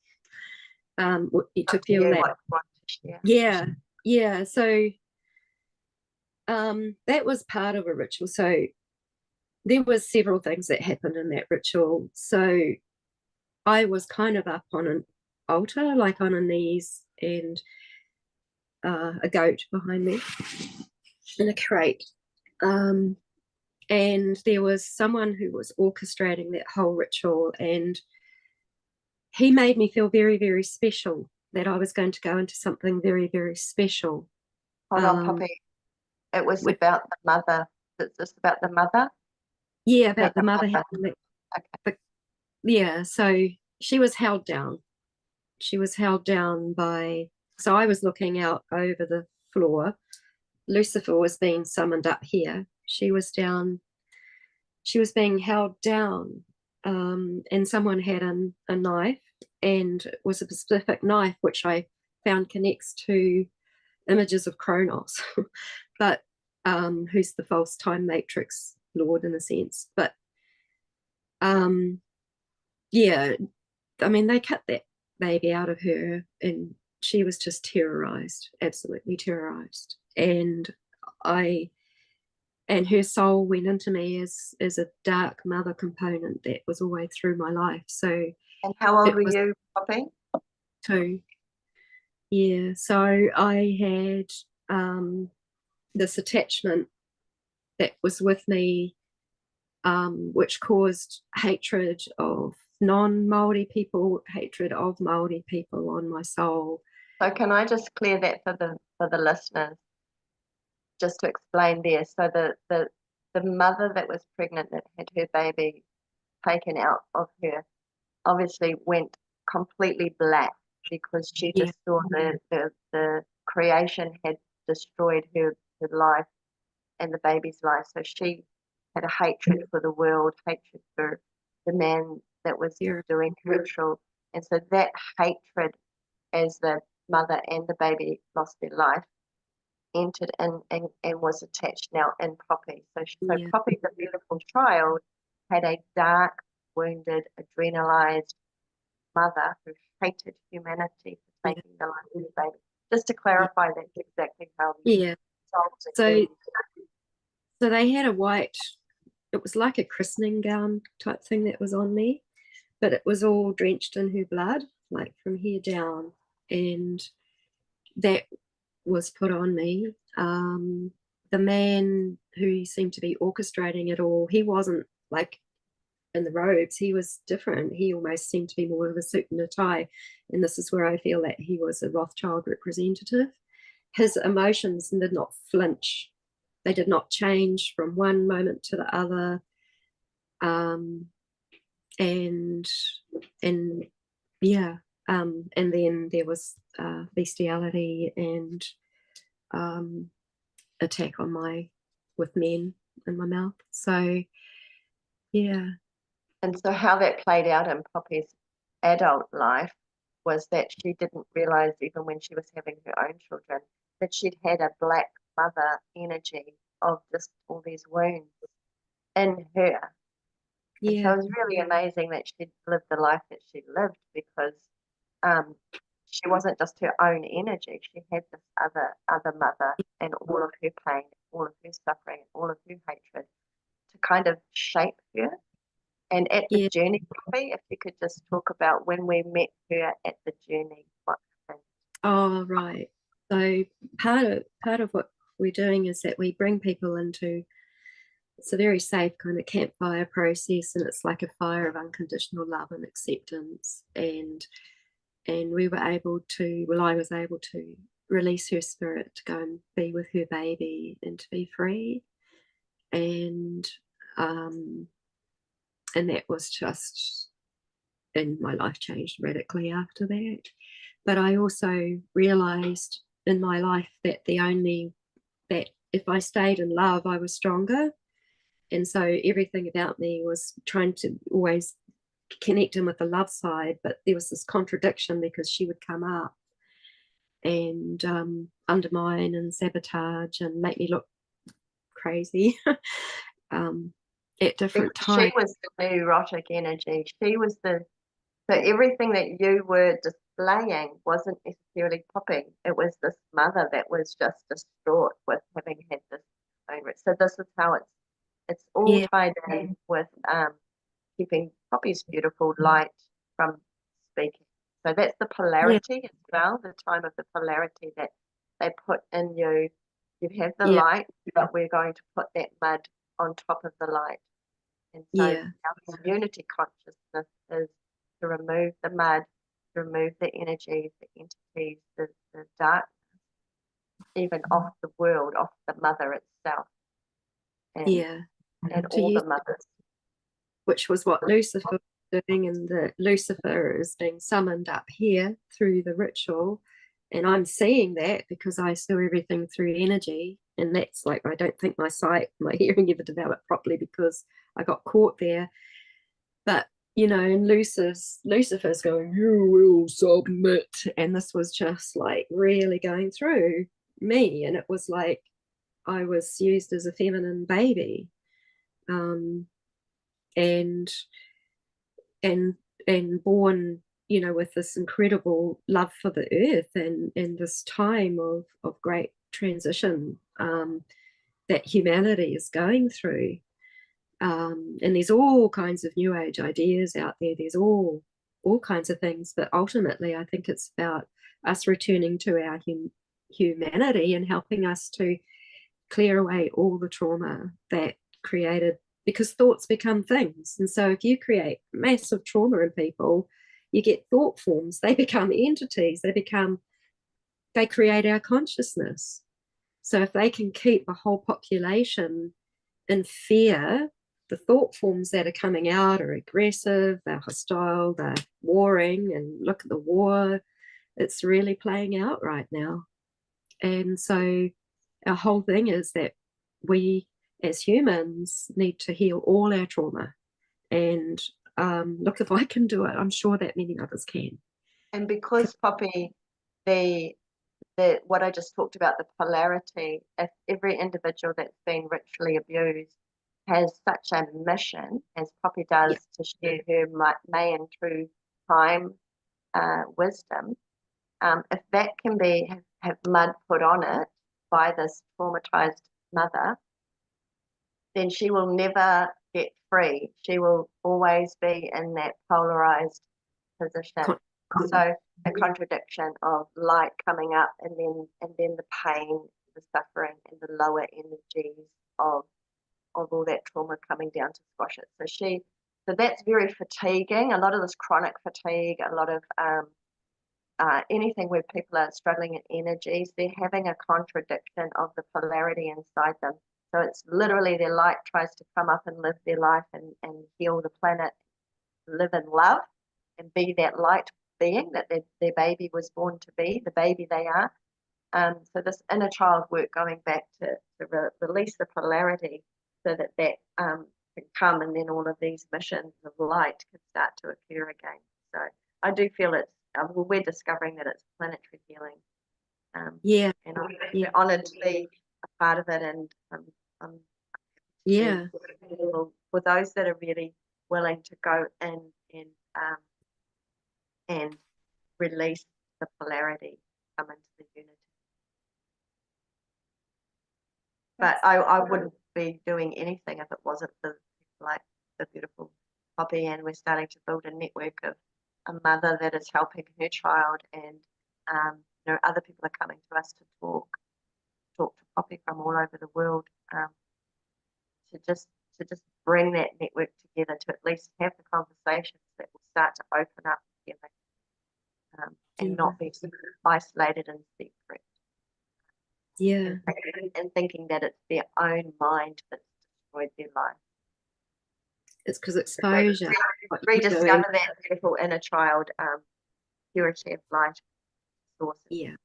To feel that. Yeah. So that was part of a ritual. So there was several things that happened in that ritual. So I was kind of up on an altar, like on her knees, and a goat behind me in a crate. And there was someone who was orchestrating that whole ritual, and he made me feel very, very special, that I was going to go into something very, very special. Hold on, Poppy. It was about the mother. Is this about the mother? Yeah, about the mother. Okay. Yeah, so she was held down. She was held down by, so I was looking out over the floor. Lucifer was being summoned up here. She was down, she was being held down, and someone had a knife, and it was a specific knife which I found connects to images of Kronos, but who's the false time matrix lord in a sense. But yeah, I mean, they cut that baby out of her, and she was just terrorized, absolutely terrorized. And her soul went into me as a dark mother component that was all the way through my life. So, and how old were you, Poppy? 2. Yeah, so I had this attachment that was with me, which caused hatred of non-Maori people, hatred of Maori people on my soul. So can I just clear that for the listeners, just to explain there? So the mother that was pregnant, that had her baby taken out of her, obviously went completely black, because she just saw the creation had destroyed her life and the baby's life. So she had a hatred for the world, hatred for the man that was doing ritual. And so that hatred, as the mother and the baby lost their life, entered in and was attached now in Poppy. So Poppy, the beautiful child, had a dark, wounded, adrenalized mother who hated humanity for taking the life of the baby. Just to clarify, that's exactly how so they had a white, it was like a christening gown type thing that was on me, but it was all drenched in her blood, like from here down, and that was put on me the man who seemed to be orchestrating it all, he wasn't like in the robes, he was different. He almost seemed to be more of a suit and a tie. And this is where I feel that he was a Rothschild representative. His emotions did not flinch. They did not change from one moment to the other. And yeah, and then there was bestiality and attack on with men in my mouth. So yeah. And so how that played out in Poppy's adult life was that she didn't realize, even when she was having her own children, that she'd had a black mother energy of just all these wounds in her. And so it was really amazing that she'd lived the life that she lived, because she wasn't just her own energy. She had this other mother, and all of her pain, all of her suffering, all of her hatred to kind of shape her. And at the journey, Poppy, if you could just talk about when we met her at the journey, what happened? Oh, right. So part of what we're doing is that we bring people into, it's a very safe kind of campfire process, and it's like a fire of unconditional love and acceptance. And we were able to, well, I was able to release her spirit to go and be with her baby and to be free. And that was just, and my life changed radically after that. But I also realized in my life that that if I stayed in love, I was stronger. And so everything about me was trying to always connect in with the love side, but there was this contradiction because she would come up and undermine and sabotage and make me look crazy at different times. She was the neurotic energy. She was so everything that you were displaying wasn't necessarily Poppy. It was this mother that was just distraught with having had this favorite. So this is how it's all tied in with keeping Poppy's beautiful light from speaking. So that's the polarity as well, the time of the polarity that they put in you. You have the light, but we're going to put that mud on top of the light. And so our community consciousness is to remove the mud, to remove the energies, the entities, the darkness, even off the world, off the mother itself. And all the mothers. Which was what Lucifer was doing, and the Lucifer is being summoned up here through the ritual. And I'm seeing that because I saw everything through energy. And that's like, I don't think my sight, my hearing ever developed properly because I got caught there. But, you know, and Lucifer's going, you will submit. And this was just like really going through me. And it was like I was used as a feminine baby. And born, you know, with this incredible love for the earth and this time of great transition that humanity is going through. And there's all kinds of new age ideas out there. There's all kinds of things, but ultimately I think it's about us returning to our humanity and helping us to clear away all the trauma that created, because thoughts become things. And so if you create massive trauma in people, you get thought forms, they become entities, they create our consciousness. So if they can keep a whole population in fear, the thought forms that are coming out are aggressive, they're hostile, they're warring, and look at the war, it's really playing out right now. And so our whole thing is that we as humans need to heal all our trauma. And look, if I can do it, I'm sure that many others can. And because Poppy, what I just talked about, the polarity, if every individual that's been ritually abused has such a mission as Poppy does to share her Mayan true time wisdom, if that can have mud put on it by this traumatized mother, then she will never get free. She will always be in that polarized position. So a contradiction of light coming up and then the pain, the suffering and the lower energies of all that trauma coming down to squash it. So that's very fatiguing. A lot of this chronic fatigue, a lot of anything where people are struggling in energies, they're having a contradiction of the polarity inside them. So it's literally their light tries to come up and live their life and heal the planet, live in love, and be that light being that their baby was born to be, the baby they are. So this inner child work, going back to release the polarity so that can come, and then all of these missions of light can start to appear again. So I do feel it's, well, we're discovering that it's planetary healing. Yeah. And I'm honoured to be a part of it, and I'm Yeah. for those that are really willing to go in and release the polarity, come into the unity. But I wouldn't be doing anything if it wasn't for like the beautiful Poppy, and we're starting to build a network of a mother that is helping her child, and you know, other people are coming to us to talk to Poppy from all over the world, to just bring that network together, to at least have the conversations that will start to open up together, and not be isolated and separate. Yeah. And thinking that it's their own mind that's destroyed their life. It's because exposure. Rediscover that beautiful inner child, purity of light sources. Yeah.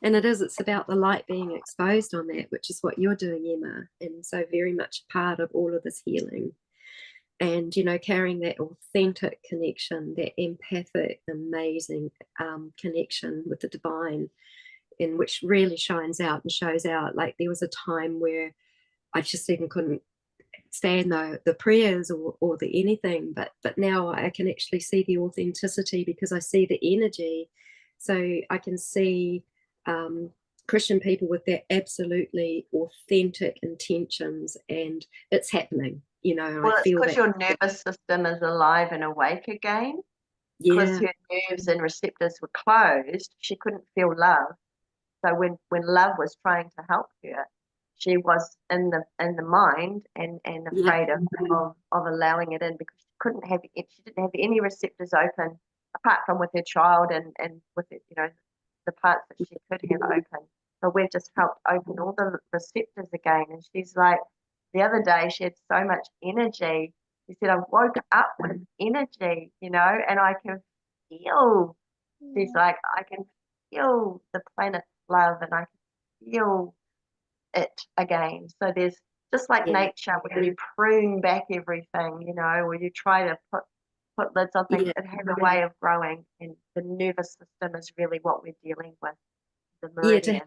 And it's about the light being exposed on that, which is what you're doing, Emma. And so very much part of all of this healing. And, you know, carrying that authentic connection, that empathic, amazing connection with the divine, in which really shines out and shows out. Like there was a time where I just even couldn't stand the prayers or the anything, but now I can actually see the authenticity because I see the energy. So I can see Christian people with their absolutely authentic intentions, and it's happening, you know. Well, I feel it's because that your nervous system is alive and awake again. Because her nerves and receptors were closed, she couldn't feel love. So when love was trying to help her, she was in the mind and afraid of allowing it in, because she didn't have any receptors open apart from with her child and with it, you know, the parts that she could have open. But we've just helped open all the receptors again. And she's like, the other day she had so much energy. She said, I woke up with energy, you know, and I can feel. She's like, I can feel the planet's love, and I can feel it again. So there's just like nature, when you prune back everything, you know, when you try to put lids on things, it has a way of growing, and the nervous system is really what we're dealing with. The meridian.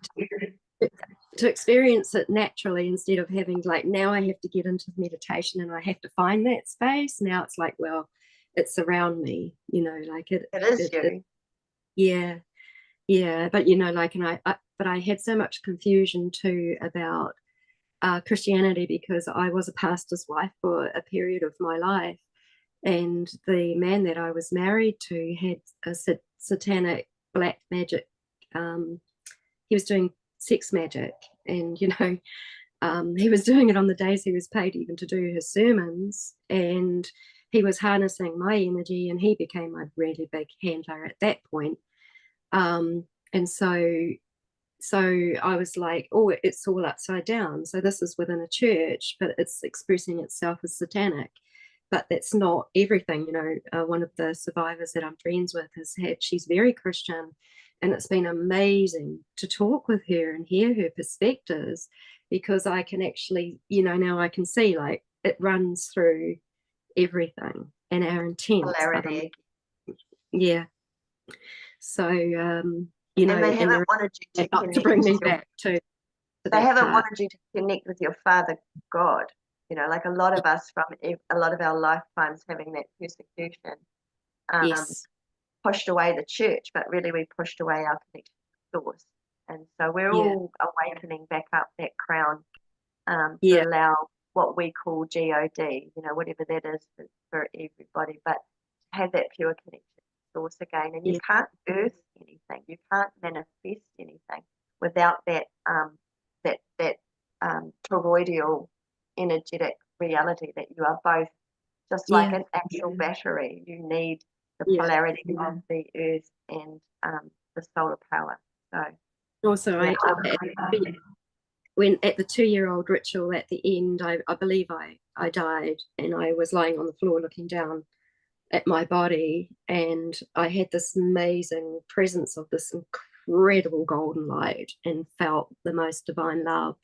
To experience it naturally, instead of having like, now I have to get into meditation and I have to find that space. Now it's like, well, it's around me, you know, like it is you. Yeah. But you know, like, and I had so much confusion too about Christianity, because I was a pastor's wife for a period of my life, and the man that I was married to had a satanic black magic. He was doing sex magic, and you know, he was doing it on the days he was paid even to do his sermons, and he was harnessing my energy, and he became a really big handler at that point. And so I was like, oh, it's all upside down. So this is within a church, but it's expressing itself as satanic. But that's not everything, you know. One of the survivors that I'm friends with she's very Christian, and it's been amazing to talk with her and hear her perspectives, because I can actually, you know, now I can see like it runs through everything, and our intent. Yeah. So, you know, and they haven't wanted you to connect to bring me back to they haven't wanted you to connect with your Father God. You know, like a lot of us from a lot of our lifetimes having that persecution, pushed away the church, but really we pushed away our connection to Source. And so we're all awakening back up that crown, to allow what we call God, you know, whatever that is for everybody, but to have that pure connection to Source again. And you can't earth anything, you can't manifest anything without that toroidal energetic reality, that you are both just like an actual battery. You need the polarity of the earth and the solar power. So also when at the 2-year-old ritual at the end, I believe I died, and I was lying on the floor looking down at my body, and I had this amazing presence of this incredible golden light and felt the most divine love.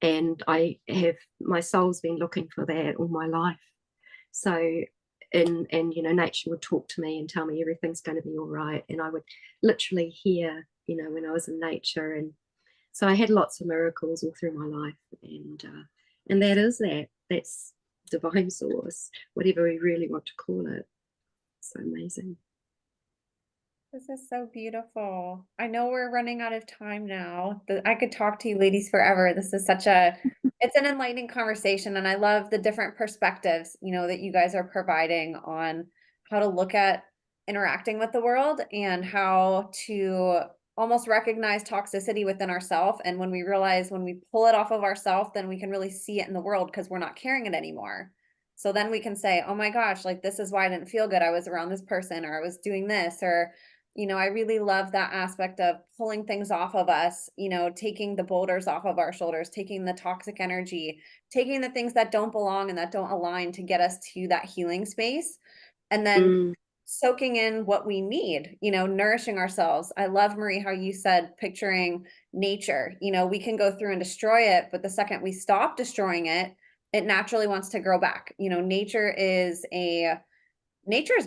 And my soul's been looking for that all my life. So and you know, nature would talk to me and tell me everything's going to be all right, and I would literally hear, you know, when I was in nature. And so I had lots of miracles all through my life, and that's divine source, whatever we really want to call it. So amazing. This is so beautiful. I know we're running out of time now. I could talk to you ladies forever. This is it's an enlightening conversation, and I love the different perspectives, you know, that you guys are providing on how to look at interacting with the world and how to almost recognize toxicity within ourselves. And when we pull it off of ourselves, then we can really see it in the world because we're not carrying it anymore. So then we can say, oh my gosh, like this is why I didn't feel good. I was around this person, or I was doing this, or you know, I really love that aspect of pulling things off of us, you know, taking the boulders off of our shoulders, taking the toxic energy, taking the things that don't belong and that don't align to get us to that healing space. And then soaking in what we need, you know, nourishing ourselves. I love, Marie, how you said picturing nature. You know, we can go through and destroy it, but the second we stop destroying it, it naturally wants to grow back. You know, nature is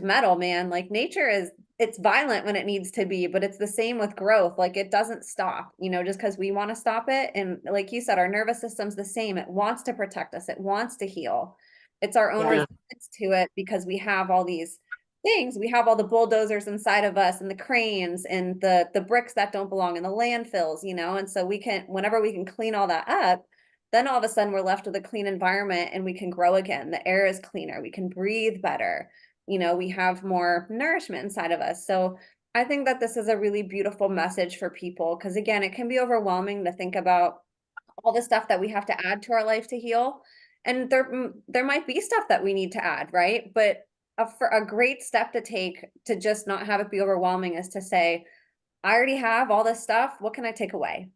metal, man. Like it's violent when it needs to be, but it's the same with growth. Like it doesn't stop, you know, just because we want to stop it. And like you said, our nervous system's the same. It wants to protect us. It wants to heal. It's our own resistance to it because we have all these things. We have all the bulldozers inside of us and the cranes and the bricks that don't belong in the landfills, you know? And so whenever we can clean all that up, then all of a sudden we're left with a clean environment and we can grow again. The air is cleaner. We can breathe better. You know, we have more nourishment inside of us. So I think that this is a really beautiful message for people because, again, it can be overwhelming to think about all the stuff that we have to add to our life to heal. And there might be stuff that we need to add, right? But for a great step to take to just not have it be overwhelming is to say, I already have all this stuff. What can I take away?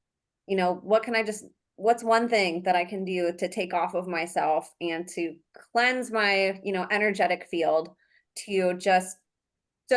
You know, what's one thing that I can do to take off of myself and to cleanse my, you know, energetic field to just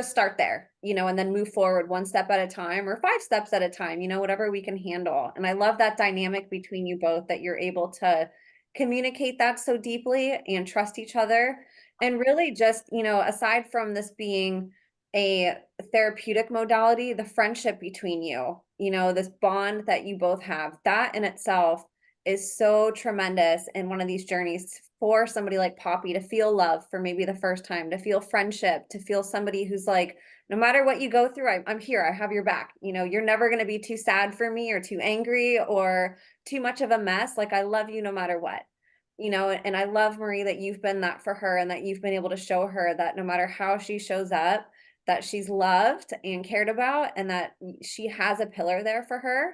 start there, you know, and then move forward one step at a time or 5 steps at a time, you know, whatever we can handle. And I love that dynamic between you both, that you're able to communicate that so deeply and trust each other. And really just, you know, aside from this being a therapeutic modality, the friendship between you know, this bond that you both have, that in itself is so tremendous in one of these journeys for somebody like Poppy to feel love for maybe the first time, to feel friendship, to feel somebody who's like, no matter what you go through, I'm here, I have your back. You know, you're never going to be too sad for me or too angry or too much of a mess. Like I love you no matter what, you know, and I love, Marie, that you've been that for her and that you've been able to show her that no matter how she shows up, that she's loved and cared about and that she has a pillar there for her,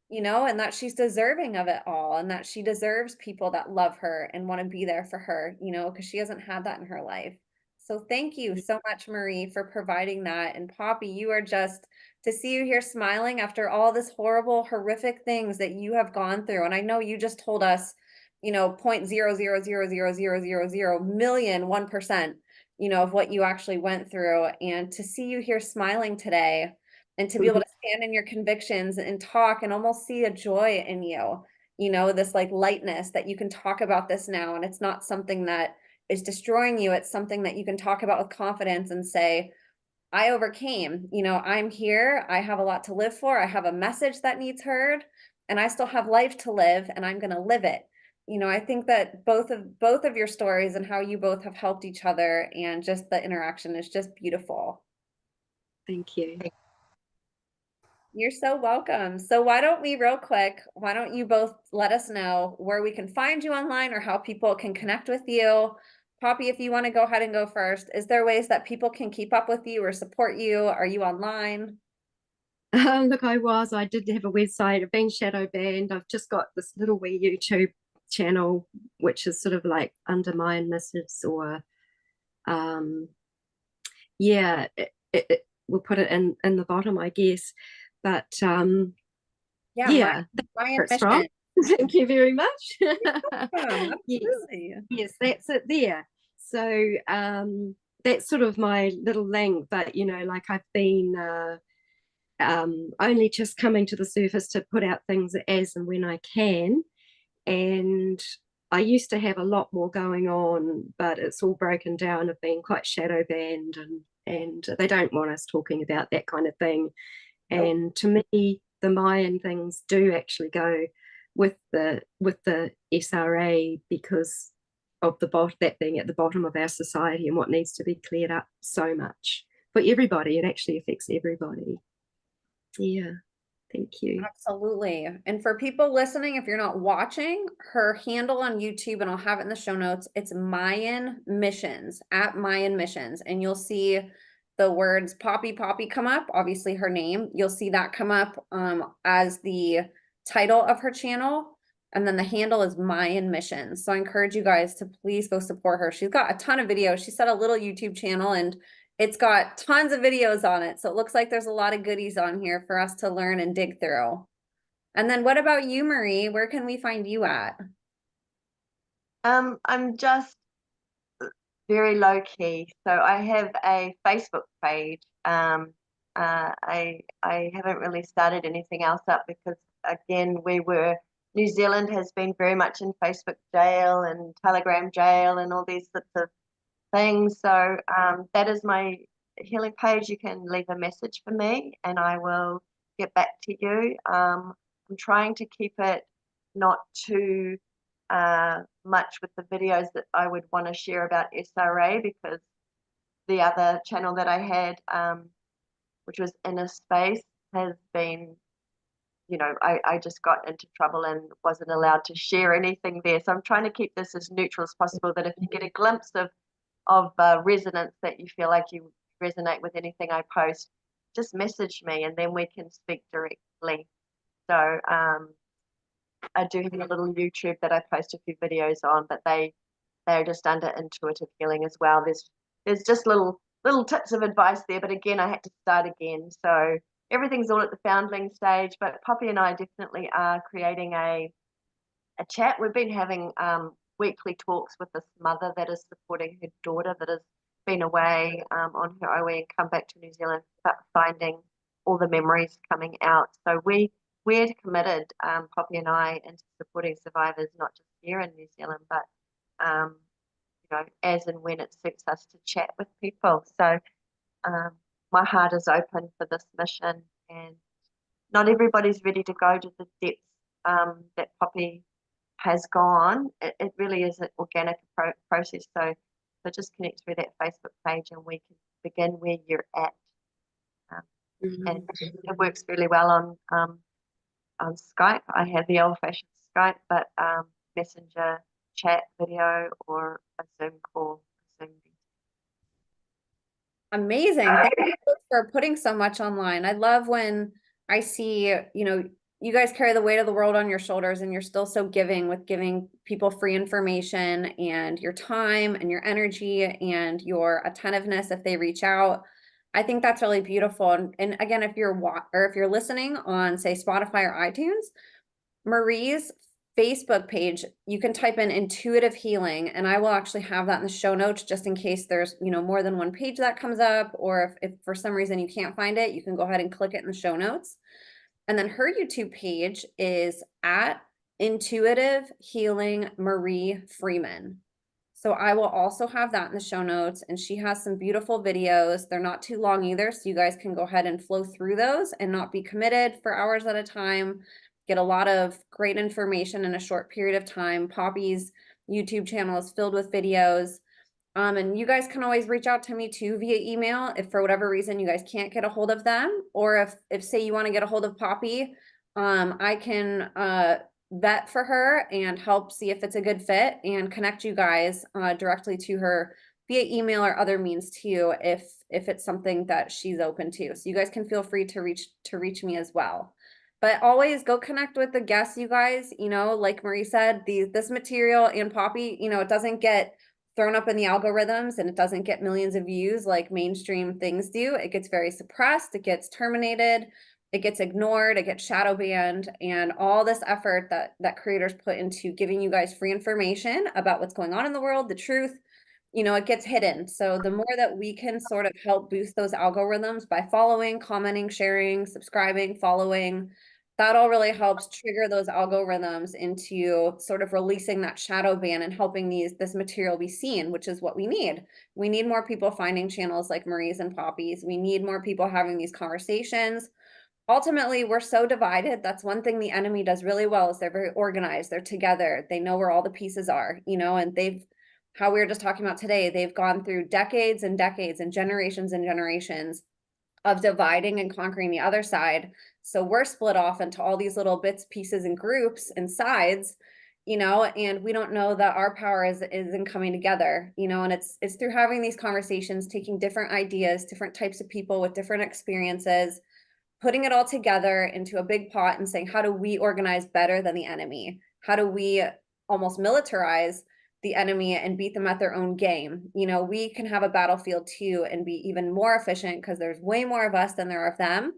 you know, and that she's deserving of it all and that she deserves people that love her and want to be there for her, you know, because she hasn't had that in her life. So thank you so much, Marie, for providing that. And Poppy, you are just to see you here smiling after all this horrible, horrific things that you have gone through. And I know you just told us, you know, 0.00000000001%, you know, of what you actually went through. And to see you here smiling today and to be able to stand in your convictions and talk and almost see a joy in you know, this like lightness that you can talk about this now. And it's not something that is destroying you. It's something that you can talk about with confidence and say, I overcame, you know, I'm here. I have a lot to live for. I have a message that needs heard and I still have life to live and I'm going to live it. You know, I think that both of your stories and how you both have helped each other and just the interaction is just beautiful. Thank you. You're so welcome. So why don't you both let us know where we can find you online or how people can connect with you? Poppy, if you want to go ahead and go first, is there ways that people can keep up with you or support you? Are you online? Look, I did have a website. I've been shadow banned. I've just got this little wee YouTube channel, which is sort of like under Mayan missives, or yeah, we'll put it in the bottom, I guess. But Yeah, my it's from. Thank you very much. absolutely. Yes, that's it there. So that's sort of my little link, but you know, like I've been only just coming to the surface to put out things as and when I can. And I used to have a lot more going on, but it's all broken down. I've been quite shadow banned, and they don't want us talking about that kind of thing. Nope. And to me, the Mayan things do actually go with the SRA, because of that being at the bottom of our society and what needs to be cleared up so much for everybody. It actually affects everybody. Yeah. Thank you. Absolutely. And for people listening, if you're not watching, her handle on YouTube, and I'll have it in the show notes, it's Mayan Missions, at Mayan Missions. And you'll see the words Poppy come up, obviously her name. You'll see that come up as the title of her channel. And then the handle is Mayan Missions. So I encourage you guys to please go support her. She's got a ton of videos. She set a little YouTube channel, and it's got tons of videos on it. So it looks like there's a lot of goodies on here for us to learn and dig through. And then what about you, Marie? Where can we find you at? I'm just very low key. So I have a Facebook page. I haven't really started anything else up because again, New Zealand has been very much in Facebook jail and Telegram jail and all these sorts of things. So that is my healing page. You can leave a message for me and I will get back to you. I'm trying to keep it not too much with the videos that I would want to share about SRA, because the other channel that I had, which was Inner Space, has been, you know, I just got into trouble and wasn't allowed to share anything there. So I'm trying to keep this as neutral as possible, that if you get a glimpse of resonance, that you feel like you resonate with anything I post, just message me and then we can speak directly. So I do have a little YouTube that I post a few videos on, but they're just under intuitive healing as well. There's just little tips of advice there, but again, I had to start again. So everything's all at the foundling stage, but Poppy and I definitely are creating a chat. We've been having weekly talks with this mother that is supporting her daughter that has been away on her OE and come back to New Zealand, but finding all the memories coming out. So we're committed, Poppy and I, into supporting survivors, not just here in New Zealand, but you know, as and when it suits us to chat with people. So my heart is open for this mission, and not everybody's ready to go to the depths that Poppy has gone. It really is an organic process. So just connect through that Facebook page and we can begin where you're at. And it works really well on Skype. I have the old-fashioned Skype, but messenger, chat, video, or a Zoom call. Amazing. Thank you for putting so much online. I love when I see, you know, you guys carry the weight of the world on your shoulders and you're still so giving with giving people free information and your time and your energy and your attentiveness if they reach out. I think that's really beautiful. And again, if you're listening on, say, Spotify or iTunes, Marie's Facebook page, you can type in intuitive healing, and I will actually have that in the show notes just in case there's, you know, more than one page that comes up, or if for some reason you can't find it, you can go ahead and click it in the show notes. And then her YouTube page is at Intuitive Healing Marie Freeman. So I will also have that in the show notes, and she has some beautiful videos. They're not too long either, so you guys can go ahead and flow through those and not be committed for hours at a time. Get a lot of great information in a short period of time. Poppy's YouTube channel is filled with videos. And you guys can always reach out to me too via email if for whatever reason you guys can't get a hold of them, or if say you want to get a hold of Poppy, I can vet for her and help see if it's a good fit and connect you guys directly to her via email or other means too, if it's something that she's open to. So you guys can feel free to reach me as well. But always go connect with the guests, you guys. You know, like Marie said, this material and Poppy, you know, it doesn't get thrown up in the algorithms and it doesn't get millions of views like mainstream things do. It gets very suppressed, it gets terminated, it gets ignored, it gets shadow banned, and all this effort that creators put into giving you guys free information about what's going on in the world, the truth, you know, it gets hidden. So the more that we can sort of help boost those algorithms by following, commenting, sharing, subscribing, following, that all really helps trigger those algorithms into sort of releasing that shadow ban and helping this material be seen, which is what we need. We need more people finding channels like Marie's and Poppy's. We need more people having these conversations. Ultimately, we're so divided. That's one thing the enemy does really well, is they're very organized. They're together. They know where all the pieces are, you know, and how we were just talking about today, they've gone through decades and decades and generations of dividing and conquering the other side. So we're split off into all these little bits, pieces, and groups and sides, you know, and we don't know that our power is in coming together, you know, and it's through having these conversations, taking different ideas, different types of people with different experiences, putting it all together into a big pot and saying, how do we organize better than the enemy? How do we almost militarize the enemy and beat them at their own game? You know, we can have a battlefield too and be even more efficient because there's way more of us than there are of them.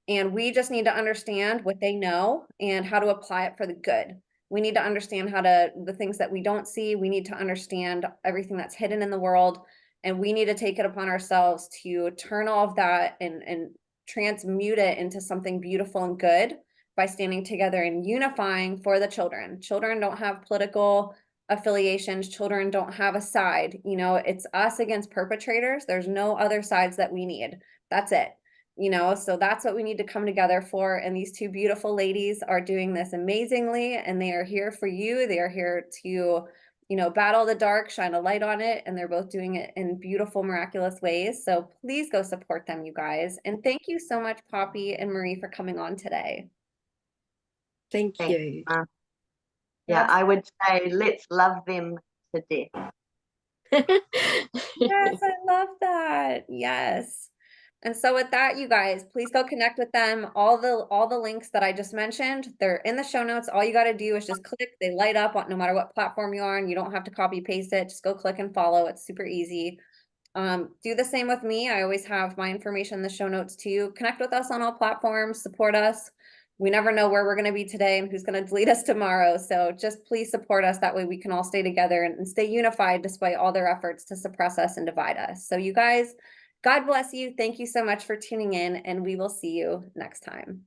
And we just need to understand what they know and how to apply it for the good. We need to understand the things that we don't see. We need to understand everything that's hidden in the world. And we need to take it upon ourselves to turn all of that and transmute it into something beautiful and good by standing together and unifying for the children. Children don't have political affiliations. Children don't have a side. You know, it's us against perpetrators. There's no other sides that we need. That's it. You know, so that's what we need to come together for. And these two beautiful ladies are doing this amazingly, and they are here for you. They are here to, you know, battle the dark, shine a light on it, and they're both doing it in beautiful, miraculous ways. So please go support them, you guys. And thank you so much, Poppy and Marie, for coming on today. Thank Thanks, you. Yeah, I would say let's love them to death. Yes, I love that. Yes. And so with that, you guys, please go connect with them. All the links that I just mentioned, they're in the show notes. All you got to do is just click. They light up on no matter what platform you're on. You don't have to copy paste it. Just go click and follow. It's super easy. Do the same with me. I always have my information in the show notes too. Connect with us on all platforms, support us. We never know where we're going to be today and who's going to lead us tomorrow. So just please support us. That way we can all stay together and stay unified despite all their efforts to suppress us and divide us. So you guys, God bless you. Thank you so much for tuning in, and we will see you next time.